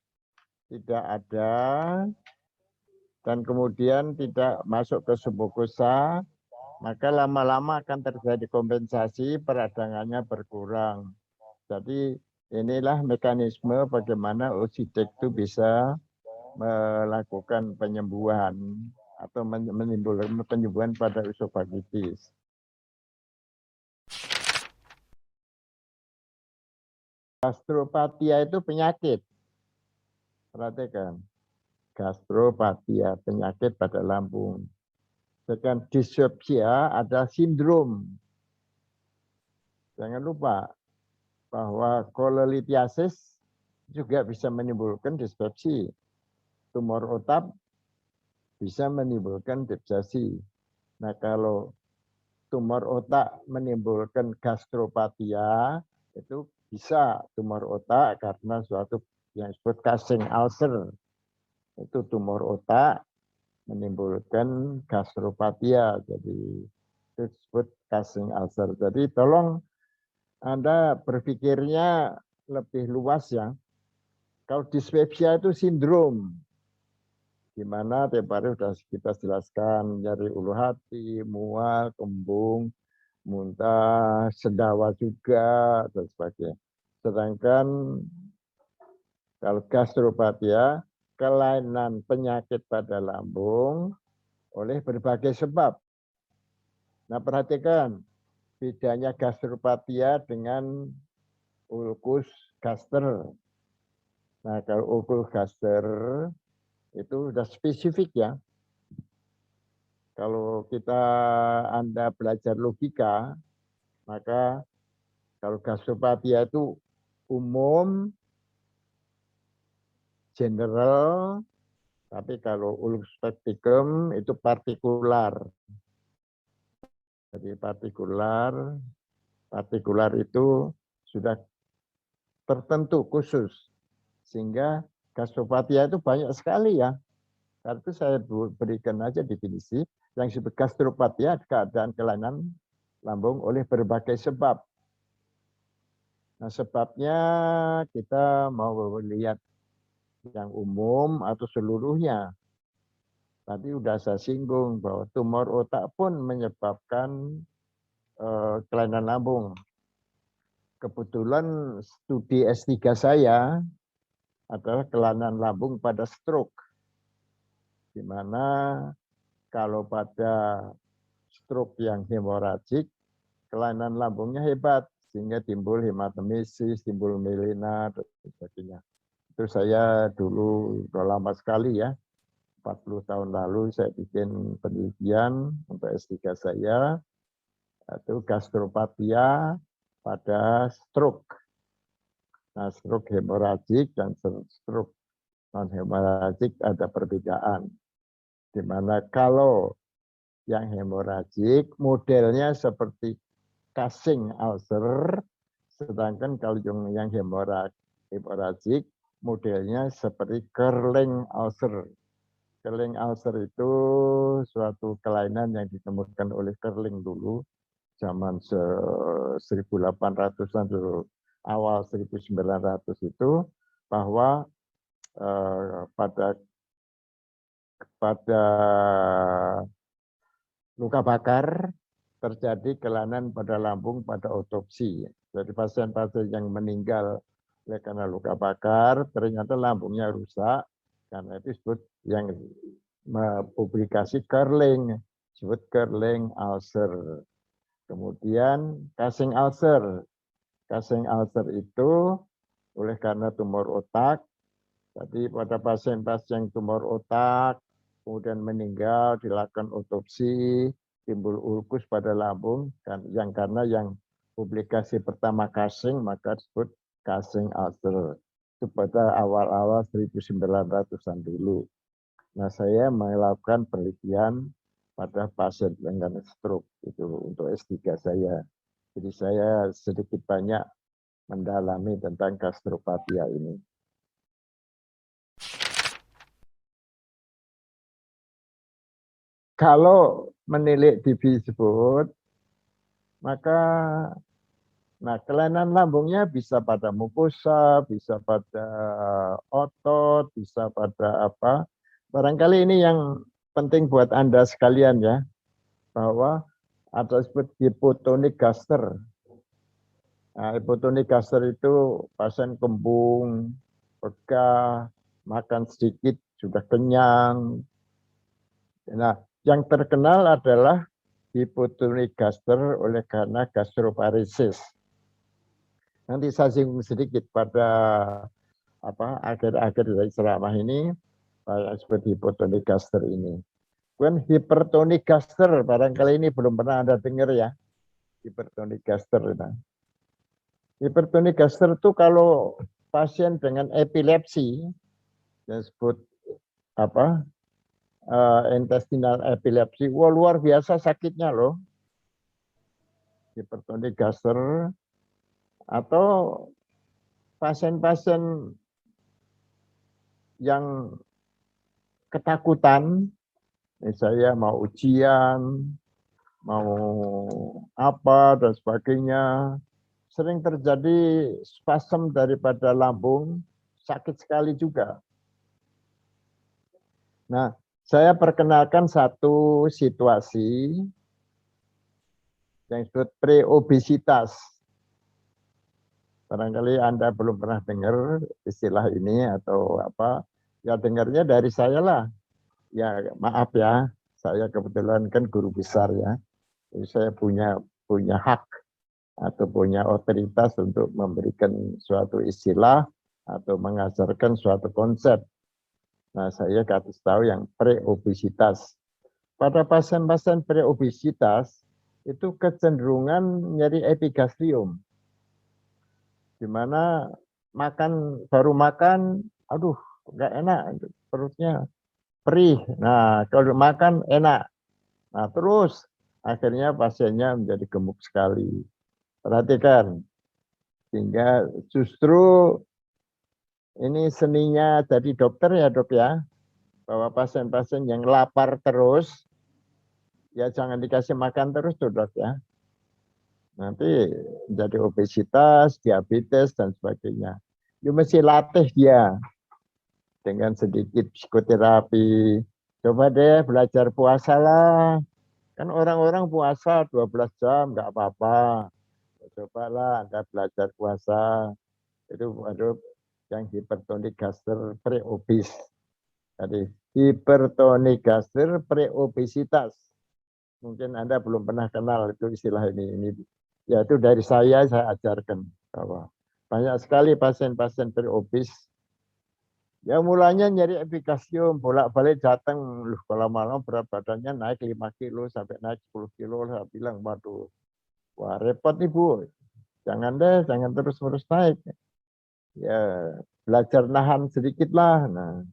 tidak ada dan kemudian tidak masuk ke submukosa, maka lama-lama akan terjadi kompensasi, peradangannya berkurang. Jadi inilah mekanisme bagaimana Ulsidex itu bisa melakukan penyembuhan atau menimbulkan penyembuhan pada usofagitis. Gastropatia itu penyakit. Perhatikan. Gastropatia, penyakit pada lambung. Sedangkan dispepsia adalah sindrom. Jangan lupa bahwa kolelithiasis juga bisa menimbulkan dispepsi. Tumor otak bisa menimbulkan dispepsi. Nah, kalau tumor otak menimbulkan gastropatia, itu bisa tumor otak karena suatu yang disebut Cushing ulcer. Itu tumor otak menimbulkan gastropatia. Jadi itu disebut Cushing ulcer. Jadi tolong Anda berpikirnya lebih luas ya. Kalau dispepsia itu sindrom, di mana tiap hari sudah kita jelaskan, nyeri ulu hati, mual, kembung, muntah, sendawa juga, dan sebagainya. Sedangkan kalau gastropatia, kelainan penyakit pada lambung oleh berbagai sebab. Nah, perhatikan bedanya gastropatia dengan ulkus gaster. Nah, kalau ulkus gaster itu sudah spesifik ya. Kalau Anda belajar logika, maka kalau gastropatia itu umum, general, tapi kalau ulkus pecticum itu partikular. Jadi partikular itu sudah tertentu khusus. Sehingga gastropatia itu banyak sekali ya. Karena itu saya berikan aja definisi yang disebut gastropatia keadaan kelainan lambung oleh berbagai sebab. Nah, sebabnya kita mau lihat yang umum atau seluruhnya. Tadi sudah saya singgung bahwa tumor otak pun menyebabkan kelainan lambung. Kebetulan studi S3 saya adalah kelainan lambung pada stroke. Di mana kalau pada stroke yang hemoragik, kelainan lambungnya hebat, sehingga timbul hematemesis, timbul melena, dan sebagainya. Itu saya dulu sudah lama sekali ya, 40 tahun lalu saya bikin penelitian untuk S3 saya, itu gastropatia pada stroke. Nah, stroke hemoragik dan stroke non-hemoragik ada perbedaan. Di mana kalau yang hemoragik modelnya seperti Cushing ulcer, sedangkan kalau yang hemoragik modelnya seperti Kerling ulcer. Kerling ulcer itu suatu kelainan yang ditemukan oleh Kerling dulu, zaman 1800-an dulu, awal 1900 itu, bahwa pada luka bakar terjadi kelainan pada lambung pada otopsi. Jadi pasien-pasien yang meninggal oleh karena luka bakar, ternyata lambungnya rusak, karena itu disebut yang publikasi Kerling, disebut Kerling ulcer. Kemudian Cushing ulcer. Cushing ulcer itu oleh karena tumor otak. Jadi pada pasien-pasien tumor otak, kemudian meninggal, dilakukan otopsi, timbul ulkus pada lambung, dan karena yang publikasi pertama Cushing, maka disebut Cushing ulcer. Itu pada awal-awal 1900-an dulu. Nah, saya melakukan penelitian pada pasien dengan stroke itu untuk S3 saya. Jadi saya sedikit banyak mendalami tentang gastropatia ini. Kalau menilik DB tersebut, maka kelainan lambungnya bisa pada mukosa, bisa pada otot, bisa pada apa. Barangkali ini yang penting buat Anda sekalian ya, bahwa ada disebut hypotonic gaster. Nah, hypotonic gaster itu pasien kembung, pegah, makan sedikit sudah kenyang. Nah, yang terkenal adalah hypotonic gaster oleh karena gastroparesis. Nanti saya singgung sedikit pada akhir-akhir dari ceramah ini, saya sebut hypotonic gaster ini. Kemudian hypertonic gaster, barangkali ini belum pernah Anda dengar ya, hypertonic gaster. Hypertonic gaster itu kalau pasien dengan epilepsi, yang disebut apa, intestinal epilepsi, wah luar biasa sakitnya loh, hipertoni gaster, atau pasien-pasien yang ketakutan, misalnya mau ujian, mau apa dan sebagainya, sering terjadi spasm daripada lambung, sakit sekali juga. Nah, saya perkenalkan satu situasi yang disebut preobesitas. Barangkali Anda belum pernah dengar istilah ini atau apa, ya dengarnya dari saya lah. Ya maaf ya, saya kebetulan kan guru besar ya. Jadi saya punya hak atau punya otoritas untuk memberikan suatu istilah atau mengajarkan suatu konsep. Nah, saya kasih tahu yang preobesitas. Pada pasien-pasien preobesitas itu kecenderungan nyeri epigastrium, di mana baru makan, aduh nggak enak perutnya, perih. Nah, kalau makan enak. Nah, terus akhirnya pasiennya menjadi gemuk sekali. Perhatikan, sehingga justru ini seninya jadi dokter ya dok ya, bahwa pasien-pasien yang lapar terus, ya jangan dikasih makan terus tuh dok ya. Nanti jadi obesitas, diabetes, dan sebagainya. You mesti latih dia dengan sedikit psikoterapi. Coba deh belajar puasa lah. Kan orang-orang puasa 12 jam, nggak apa-apa. Cobalah Anda belajar puasa. Itu baru yang hipertonik gaster preobes. Jadi hipertonik gaster preobesitas. Mungkin Anda belum pernah kenal itu istilah ini. Ya itu dari saya ajarkan bahwa banyak sekali pasien-pasien preobes ya mulanya nyari epigastrium, bolak-balik datang, loh kalau malam berat badannya naik 5 kilo sampai naik 10 kilo, saya bilang waduh, wah repot nih Bu, jangan deh, jangan terus-terus naik. Ya belajar nahan sedikit lah. Nah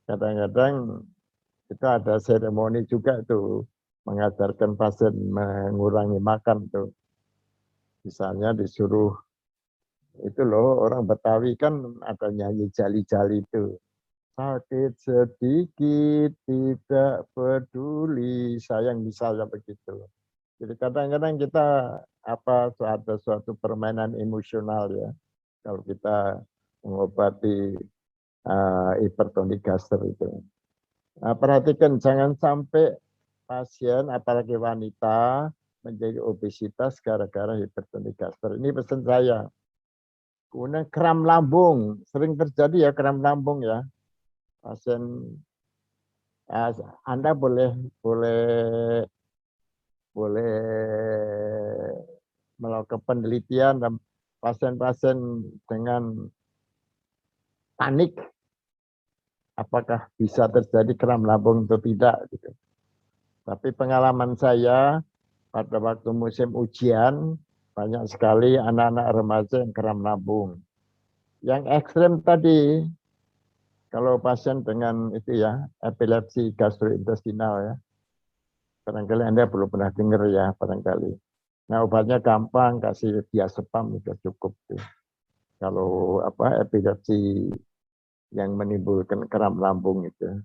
kadang-kadang kita ada seremoni juga tuh mengajarkan pasien mengurangi makan tuh. Misalnya disuruh itu loh, orang Betawi kan ada nyanyi jali-jali itu. Sakit sedikit tidak peduli, sayang misalnya begitu. Jadi kadang-kadang kita ada suatu permainan emosional ya. Kalau kita mengobati hipertonik gaster itu. Nah, perhatikan jangan sampai pasien apalagi wanita menjadi obesitas gara-gara hipertonik gaster. Ini pesan saya. Kemudian kram lambung, sering terjadi ya kram lambung ya. Pasien Anda boleh melakukan penelitian dan pasien-pasien dengan panik apakah bisa terjadi kram lambung atau tidak gitu. Tapi pengalaman saya pada waktu musim ujian banyak sekali anak-anak remaja yang kram lambung. Yang ekstrem tadi kalau pasien dengan itu ya epilepsi gastrointestinal ya. Barangkali Anda belum pernah dengar ya barangkali. Nah obatnya gampang, kasih diazepam sudah cukup. Kalau epilepsi yang menimbulkan kram lambung itu.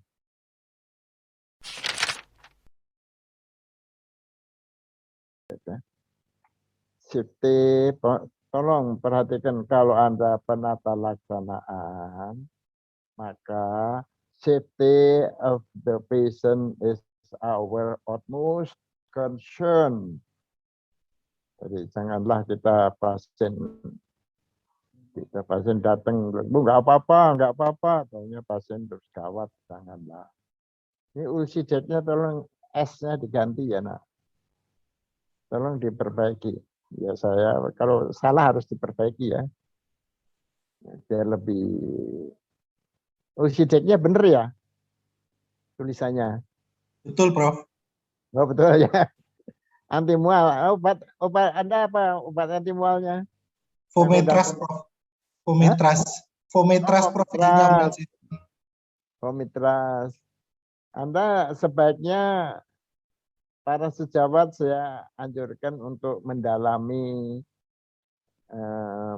Safety, tolong perhatikan kalau Anda penata laksanaan, maka safety of the patient is our utmost concern. Jadi janganlah kita pasien datang, Bu nggak apa-apa, taunya pasien terus gawat, janganlah. Ini ulsidetnya tolong S-nya diganti ya nak, tolong diperbaiki. Ya saya kalau salah harus diperbaiki ya, biar lebih. Ulsidetnya bener ya tulisannya. Betul, Prof. Oh betul ya. Anti mual, obat Anda apa obat anti mualnya? Fometras, Prof. Fomitras. Fomitras Oh, profesinya Fomitras. Mbak sih. Komitras. Anda sebaiknya para sejawat saya anjurkan untuk mendalami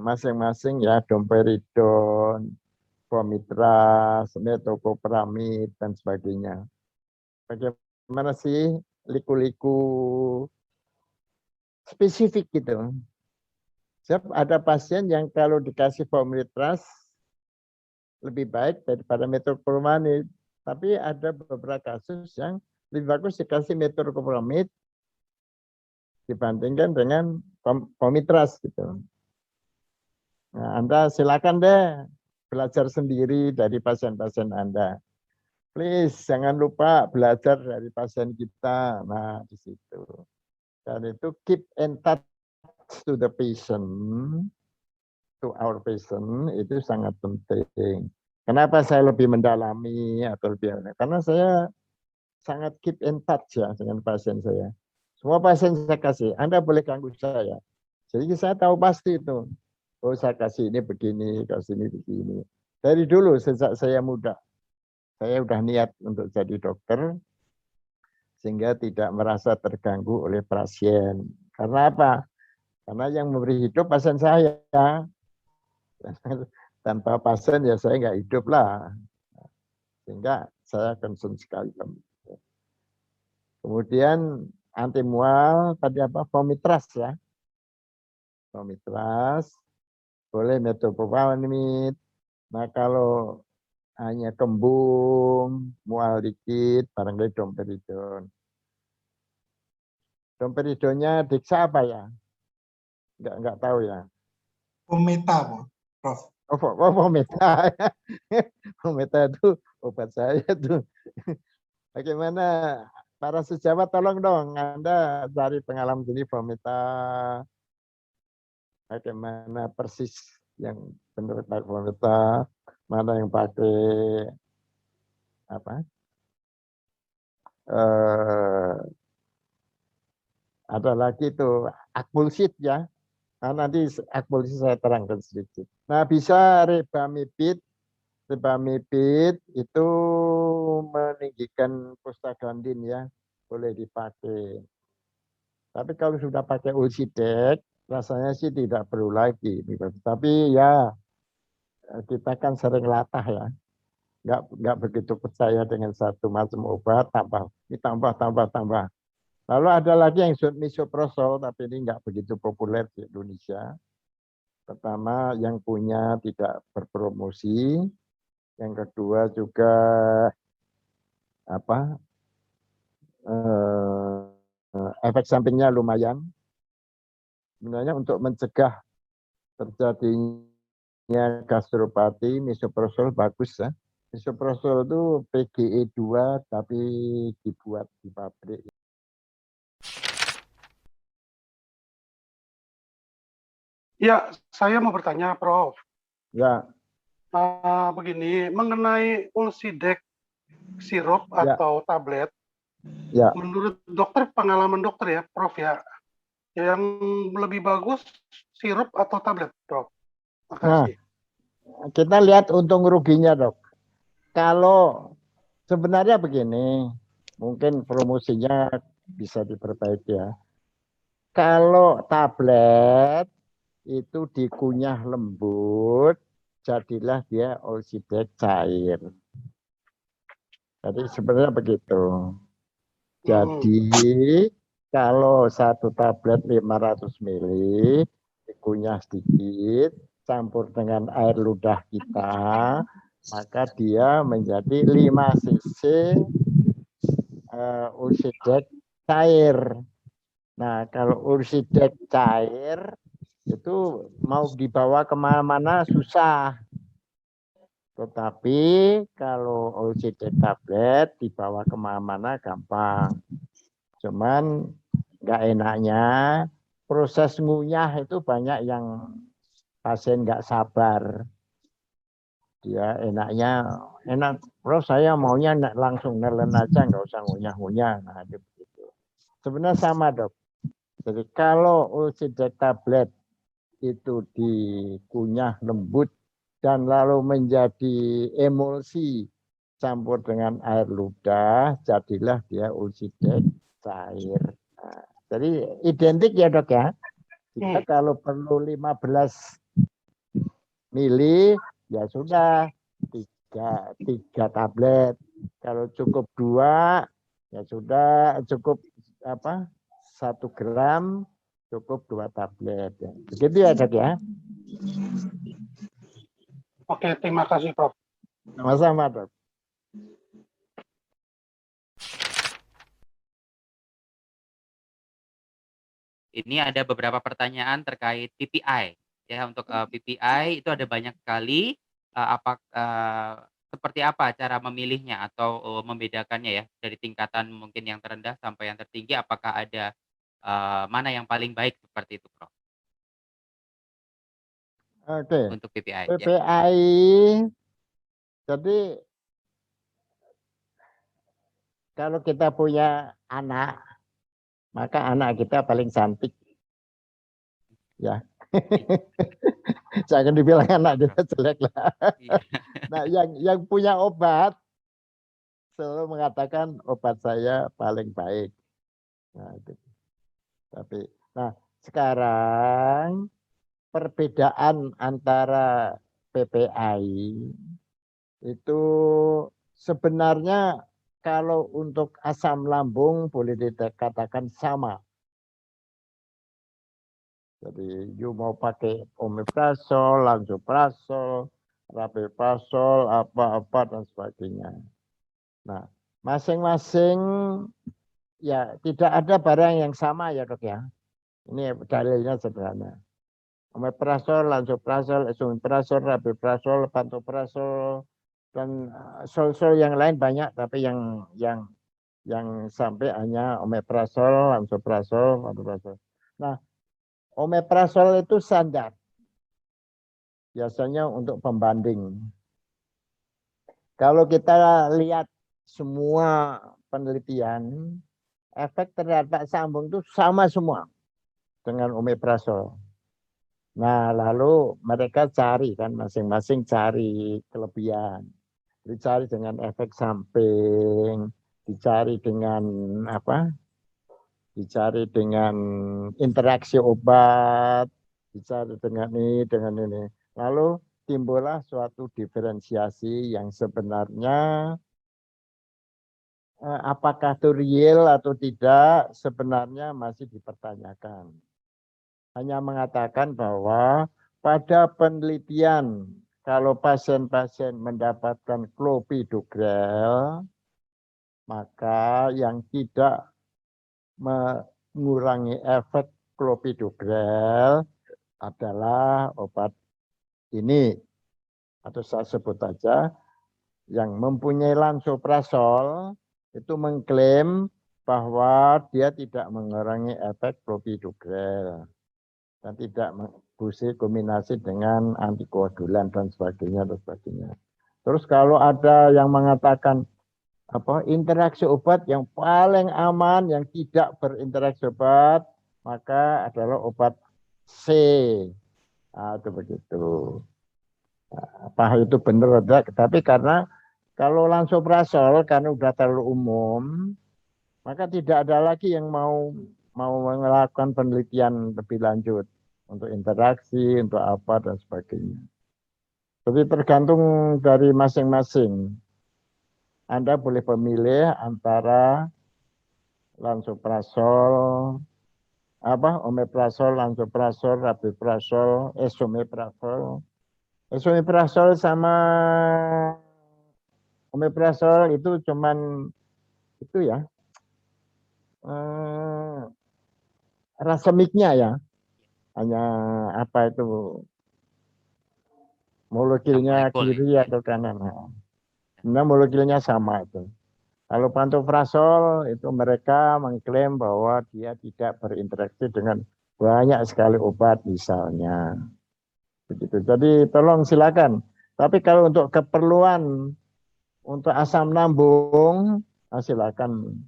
masing-masing ya domperidon, fomitras, metoclopramid dan sebagainya. Bagaimana sih liku-liku spesifik gitu. Sebab ada pasien yang kalau dikasih fomitras lebih baik daripada metoclopramid. Tapi ada beberapa kasus yang lebih bagus dikasih metoclopramid dibandingkan dengan fomitras gitu. Nah, Anda silakan deh belajar sendiri dari pasien-pasien Anda. Please jangan lupa belajar dari pasien kita. Nah, di situ. Dan itu keep in touch to the patient, to our patient, itu sangat penting. Kenapa saya lebih mendalami atau lebih, karena saya sangat keep in touch ya dengan pasien saya. Semua pasien saya kasih, Anda boleh ganggu saya. Jadi saya tahu pasti itu. Oh, saya kasih ini begini, kasih ini begini. Dari dulu sejak saya muda, saya udah niat untuk jadi dokter, sehingga tidak merasa terganggu oleh pasien. Karena apa? Karena yang memberi hidup pasien saya. Tanpa pasien ya saya nggak hidup lah. Sehingga saya concern sekali. Kemudian anti mual tadi apa? Fomitras ya. Fomitras, boleh metoclopramid. Nah kalau hanya kembung, mual dikit, barangkali domperidon. Domperidonnya diksa apa ya? Enggak tahu ya. Fometa, Prof. Oh, Fometa. Fometa itu obat saya tuh. Bagaimana para sejawat tolong dong Anda cari pengalaman sini Fometa. Bagaimana persis yang benar pakai Fometa, mana yang pakai apa? Ada lagi itu akpulsid ya. Nah, nanti akpulsid saya terangkan sedikit. Nah, bisa rebamipid. Rebamipid itu meninggikan prostaglandin ya, boleh dipakai. Tapi kalau sudah pakai Ulsidek, rasanya sih tidak perlu lagi. Tapi ya kita kan sering latah ya, nggak begitu percaya dengan satu macam obat, tambah. Lalu ada lagi yang misoprostol, tapi ini nggak begitu populer di Indonesia. Pertama, yang punya tidak berpromosi. Yang kedua juga apa? Efek sampingnya lumayan. Sebenarnya untuk mencegah terjadinya gastropati, misoprostol bagus ya. Misoprostol itu PGE 2 tapi dibuat di pabrik. Ya, saya mau bertanya, Prof. Ya. Begini, mengenai Ulsidek sirup Ya. atau tablet, Ya. menurut dokter, pengalaman dokter ya, Prof ya, yang lebih bagus sirup atau tablet, Prof? Makasih. Nah, kita lihat untung ruginya, Dok. Kalau sebenarnya begini, mungkin promosinya bisa diperbaiki ya. Kalau tablet itu dikunyah lembut, jadilah dia Ulsidek cair. Jadi sebenarnya begitu. Jadi kalau satu tablet 500 ml dikunyah sedikit, campur dengan air ludah kita, maka dia menjadi 5 cc Ulsidek cair. Nah, kalau Ulsidek cair itu mau dibawa kemana-mana susah. Tetapi kalau Ulsidek tablet dibawa kemana-mana gampang. Cuman nggak enaknya proses ngunyah itu banyak yang pasien nggak sabar. Dia enak, Prof saya maunya langsung nelen aja, nggak usah ngunyah-ngunyah. Nah, begitu. Sebenarnya sama dok. Jadi kalau Ulsidek tablet itu dikunyah lembut dan lalu menjadi emulsi campur dengan air ludah, jadilah dia ulsidet cair. Nah, jadi identik ya dok ya. Kita kalau perlu 15 mili, ya sudah tiga tablet. Kalau cukup 2, ya sudah cukup 1 gram, cukup 2 tablet. Begitu ya dok ya. Oke, terima kasih Prof. Sama-sama dok. Ini ada beberapa pertanyaan terkait PPI. Ya, untuk PPI itu ada banyak sekali. Seperti apa cara memilihnya atau membedakannya ya dari tingkatan mungkin yang terendah sampai yang tertinggi? Apakah ada mana yang paling baik seperti itu, Prof? Oke. Untuk PPI. PPI, jadi kalau kita punya anak, maka anak kita paling cantik. Ya. Jangan dibilang anak kita jelek lah. Nah, yang punya obat selalu mengatakan obat saya paling baik. Nah, itu. Nah, sekarang perbedaan antara PPI itu sebenarnya kalau untuk asam lambung boleh dikatakan sama. Jadi you mau pakai omeprazol, lansoprazol, rabeprazol, apa-apa dan sebagainya. Nah, masing-masing ya tidak ada barang yang sama ya dok ya. Ini dalilnya sederhana. Omeprazol, lansoprazol, esomeprazol, rabeprazol, pantoprazol, dan sol-sol yang lain banyak, tapi yang sampai hanya omeprazol, lansoprazol, pantoprazol. Nah, omeprazol itu standar. Biasanya untuk pembanding. Kalau kita lihat semua penelitian, efek terhadap sambung itu sama semua dengan omeprazol. Nah, lalu mereka cari kan, masing-masing cari kelebihan. Dicari dengan efek samping, dicari dengan dicari dengan interaksi obat, dicari dengan ini. Lalu timbullah suatu diferensiasi yang sebenarnya apakah itu real atau tidak sebenarnya masih dipertanyakan. Hanya mengatakan bahwa pada penelitian kalau pasien-pasien mendapatkan clopidogrel, maka yang tidak mengurangi efek clopidogrel adalah obat ini. Atau saya sebut saja, yang mempunyai lansoprazol itu mengklaim bahwa dia tidak mengurangi efek clopidogrel dan tidak berfungsi kombinasi dengan antikoagulan dan sebagainya. Terus kalau ada yang mengatakan interaksi obat yang paling aman yang tidak berinteraksi obat maka adalah obat C. Nah, itu begitu. Apa itu benar atau tidak? Tapi karena kalau lansoprazol karena sudah terlalu umum, maka tidak ada lagi yang mau melakukan penelitian lebih lanjut untuk interaksi, untuk apa dan sebagainya. Jadi tergantung dari masing-masing. Anda boleh memilih antara lansoprazol, omeprazol, lansoprazol, rabeprazol, esomeprazol. Esomeprazol sama omeprazol itu cuman itu ya. Rasemiknya ya, hanya itu molekilnya kiri atau kanan. Nah, molekilnya sama itu. Kalau pantoprazol itu mereka mengklaim bahwa dia tidak berinteraksi dengan banyak sekali obat misalnya. Begitu. Jadi tolong silakan. Tapi kalau untuk keperluan untuk asam lambung, silakan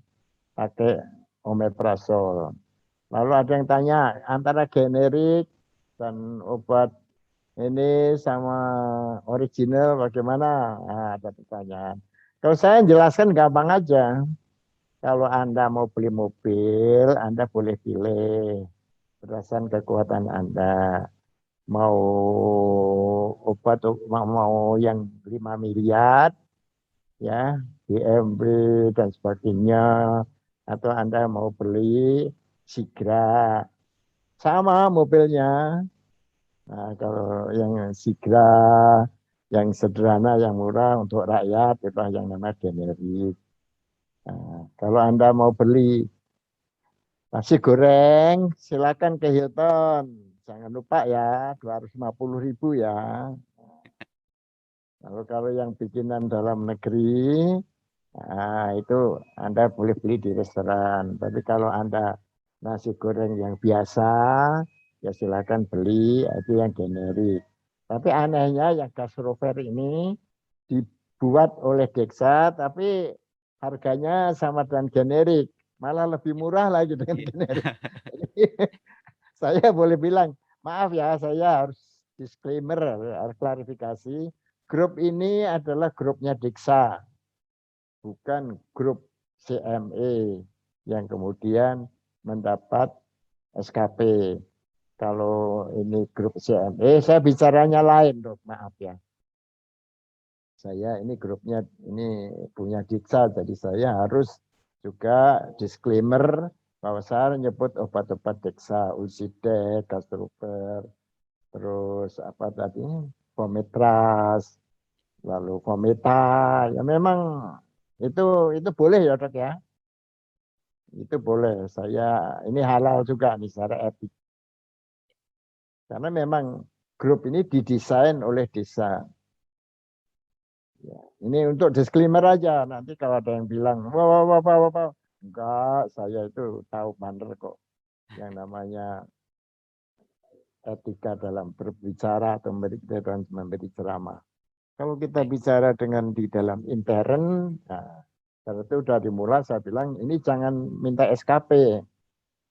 pakai omeprazol. Lalu ada yang tanya antara generik dan obat ini sama original bagaimana? Nah, ada pertanyaan. Kalau saya jelaskan gampang aja. Kalau Anda mau beli mobil, Anda boleh pilih berdasarkan kekuatan Anda. Mau obat, mau yang 5 miliar, ya, BMW dan sebagainya, atau Anda mau beli Sigra, sama mobilnya. Nah, kalau yang Sigra, yang sederhana, yang murah untuk rakyat, itu yang namanya generik. Nah, kalau Anda mau beli nasi goreng, silakan ke Hilton. Jangan lupa ya, 250.000 ya. Lalu kalau yang bikinan dalam negeri, nah itu Anda boleh beli di restoran. Tapi kalau Anda nasi goreng yang biasa, ya silakan beli, itu yang generik. Tapi anehnya yang gastrofer ini dibuat oleh Dexa, tapi harganya sama dengan generik. Malah lebih murah lagi dengan generik. Saya boleh bilang, maaf ya, saya harus disclaimer, harus klarifikasi. Grup ini adalah grupnya Dexa, bukan grup CME yang kemudian mendapat SKP. Kalau ini grup CME, saya bicaranya lain, dok. Maaf ya. Saya ini grupnya ini punya Dexa, jadi saya harus juga disclaimer bahwa saya menyebut obat-obat Dexa, Ulsidex, Gastrofer, terus apa tadi, Fometras, lalu Fometa, ya memang itu boleh ya dok ya, itu boleh. Saya ini halal juga nih secara etik, karena memang grup ini didesain oleh desa. Ya, ini untuk disclaimer aja. Nanti kalau ada yang bilang, wah, enggak, saya itu tahu benar kok yang namanya etika dalam berbicara atau memberi ceramah. Kalau kita bicara dengan di dalam intern, nah, karena itu udah dimulai, saya bilang ini jangan minta SKP,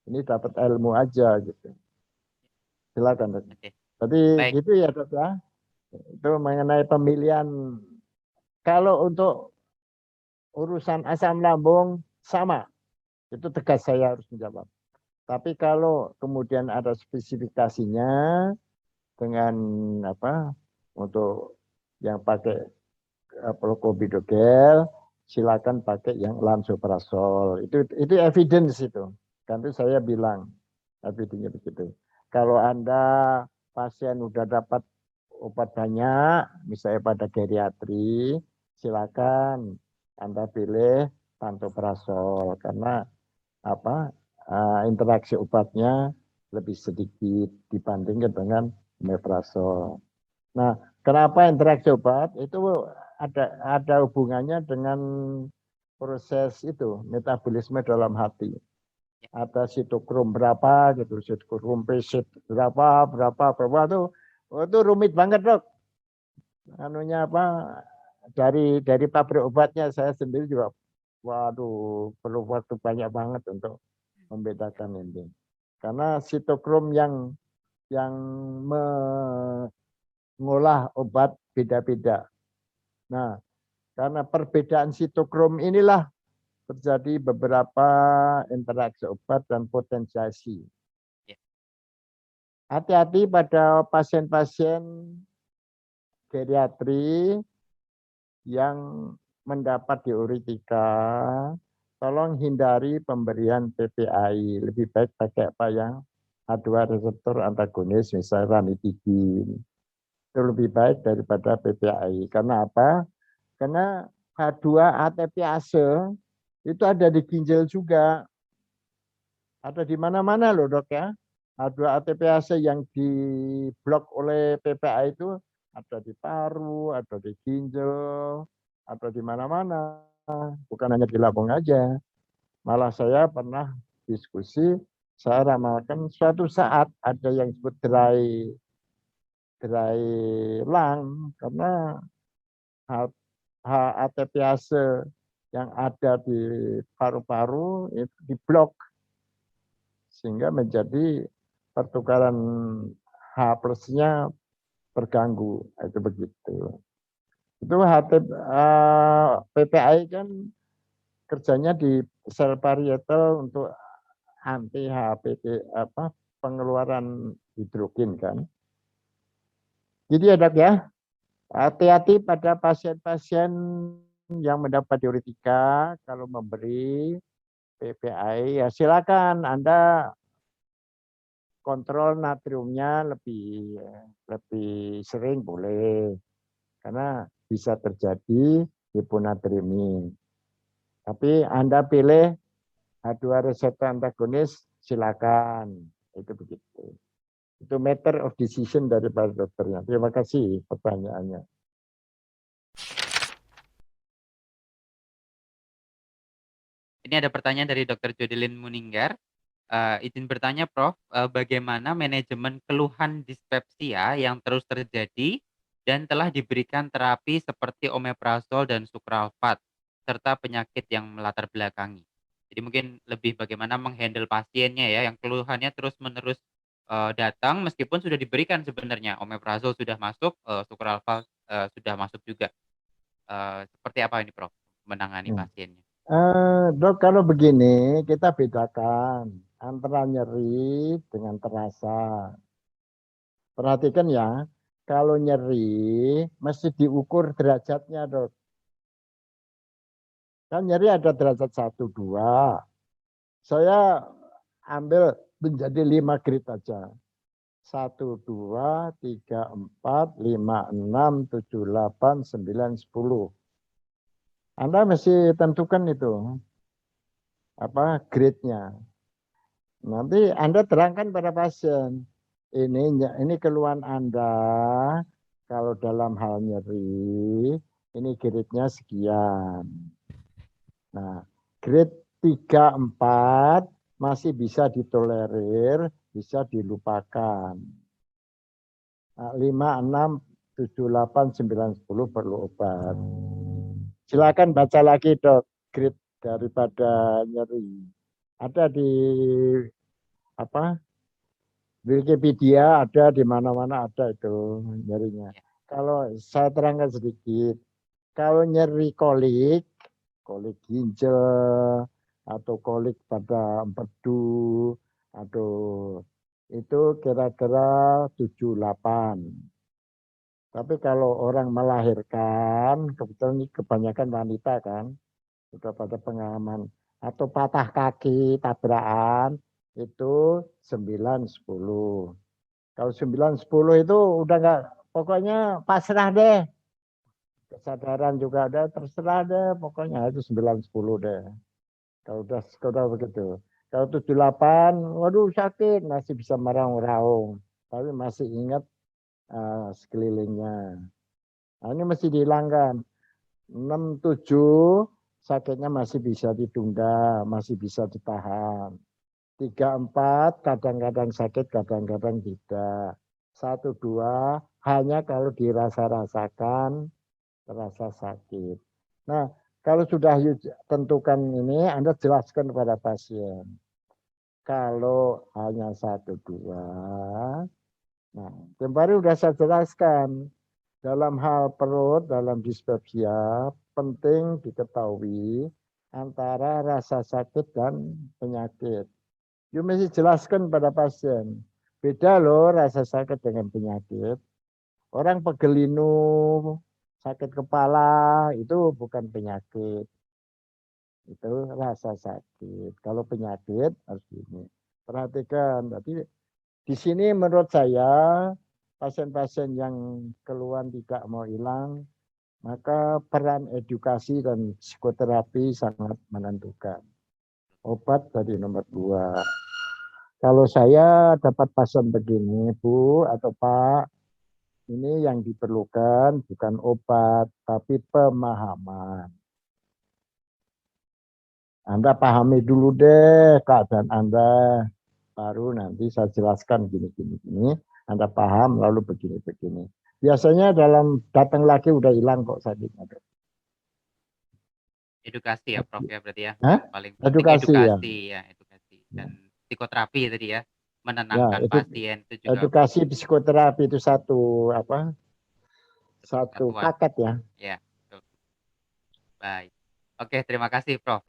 ini dapat ilmu aja gitu. Silakan dok. Oke. Jadi Baik. gitu ya dok ya. Itu mengenai pemilihan. Kalau untuk urusan asam lambung sama, itu tegas saya harus menjawab. Tapi kalau kemudian ada spesifikasinya dengan apa untuk yang pakai Procobidogel, silakan pakai yang Lansoprazol. Itu evidence itu. Kan itu saya bilang evidence begitu. Kalau Anda pasien udah dapat obat banyak, misalnya pada geriatri, silakan Anda pilih pantoprazol karena apa interaksi obatnya lebih sedikit dibandingkan dengan omeprazol. Nah, kenapa interaksi obat itu ada hubungannya dengan proses itu metabolisme dalam hati. Ada sitokrom berapa gitu, sitokrom P berapa itu rumit banget dok. Anunya apa dari pabrik obatnya saya sendiri juga, waduh perlu waktu banyak banget untuk membedakan ini. Karena sitokrom yang mengolah obat beda-beda. Nah, karena perbedaan sitokrom inilah terjadi beberapa interaksi obat dan potensiasi. Hati-hati pada pasien-pasien geriatri yang mendapat diuretika, tolong hindari pemberian PPI. Lebih baik pakai apa yang H2 reseptor antagonis, misalnya ranitidin. Itu lebih baik daripada PPI. Karena apa? Karena H2 ATPase itu ada di ginjal juga. Ada di mana-mana loh dok ya. H2 ATPase yang diblok oleh PPI itu ada di paru, ada di ginjal, ada di mana-mana. Bukan hanya di lambung aja. Malah saya pernah diskusi, saya ramalkan suatu saat ada yang disebut dry lung karena ATPase yang ada di paru-paru itu diblok sehingga menjadi pertukaran H+-nya terganggu. Itu begitu. Itu PPI kan kerjanya di sel parietal untuk anti HPT pengeluaran hidrogen kan. Jadi ya Dok ya, hati-hati pada pasien-pasien yang mendapat diuretika kalau memberi PPI ya silakan Anda kontrol natriumnya lebih sering boleh karena bisa terjadi hiponatremi. Tapi Anda pilih H2 reseptor antagonis silakan. Itu begitu. Itu matter of decision daripada dokternya. Terima kasih pertanyaannya. Ini ada pertanyaan dari Dr. Jodelin Muninggar. Izin bertanya, Prof, bagaimana manajemen keluhan dispepsia yang terus terjadi dan telah diberikan terapi seperti omeprazol dan sukralfat, serta penyakit yang melatar belakangi. Jadi mungkin lebih bagaimana menghandle pasiennya ya, yang keluhannya terus-menerus datang meskipun sudah diberikan sebenarnya omeprazol sudah masuk, sukralfat sudah masuk juga. Seperti apa ini, Prof, menangani pasiennya? Dok, kalau begini kita bedakan antara nyeri dengan terasa. Perhatikan ya, kalau nyeri mesti diukur derajatnya, Dok. Kan nyeri ada derajat 1, 2. Saya ambil menjadi 5 grade aja. 1, 2, 3, 4, 5, 6, 7, 8, 9, 10. Anda mesti tentukan itu grade-nya. Nanti Anda terangkan pada pasien, ini keluhan Anda kalau dalam hal nyeri, ini grade-nya sekian. Nah, grade 3, 4 masih bisa ditolerir, bisa dilupakan. Nah, 5, 6, 7, 8, 9, 10 perlu obat. Silakan baca lagi Dok, grade daripada nyeri. Ada di Wikipedia, ada di mana-mana ada itu nyerinya. Kalau saya terangkan sedikit, kalau nyeri kolik ginjal atau kolik pada empedu atau itu kira-kira 7, 8. Tapi kalau orang melahirkan, kebetulan ini kebanyakan wanita kan, sudah pada pengalaman, atau patah kaki, tabrakan, itu 9, 10. Kalau 9, 10 itu udah enggak, pokoknya pasrah deh. Kesadaran juga ada, terserah deh, pokoknya itu 9, 10 deh. Kalau udah begitu. Kalau 7, 8, waduh sakit, masih bisa meraung-raung. Tapi masih ingat sekelilingnya. Nah, ini mesti dihilangkan. 6, 7 sakitnya masih bisa ditunda, masih bisa ditahan. 3, 4 kadang-kadang sakit, kadang-kadang tidak. 1, 2 hanya kalau dirasa-rasakan terasa sakit. Nah, kalau sudah tentukan ini, Anda jelaskan kepada pasien. Kalau hanya 1, 2, nah, kemarin sudah saya jelaskan, dalam hal perut, dalam dispepsia, penting diketahui antara rasa sakit dan penyakit. You mesti jelaskan pada pasien. Beda loh rasa sakit dengan penyakit. Orang pegelinu, sakit kepala, itu bukan penyakit. Itu rasa sakit. Kalau penyakit harus ini. Perhatikan, berarti di sini menurut saya pasien-pasien yang keluhan tidak mau hilang, maka peran edukasi dan psikoterapi sangat menentukan. Obat jadi nomor 2. Kalau saya dapat pasien begini, Bu atau Pak, ini yang diperlukan bukan obat, tapi pemahaman. Anda pahami dulu deh keadaan Anda, baru nanti saya jelaskan gini. Anda paham, lalu begini. Biasanya dalam datang lagi udah hilang kok sakitnya. Edukasi ya, Prof ya berarti ya. Hah? Paling penting Edukasi ya. edukasi. Dan psikoterapi tadi ya. menenangkan pasien itu juga edukasi psikoterapi itu satu kesatuan. paket ya. Ya, betul. Baik. Oke, terima kasih Prof.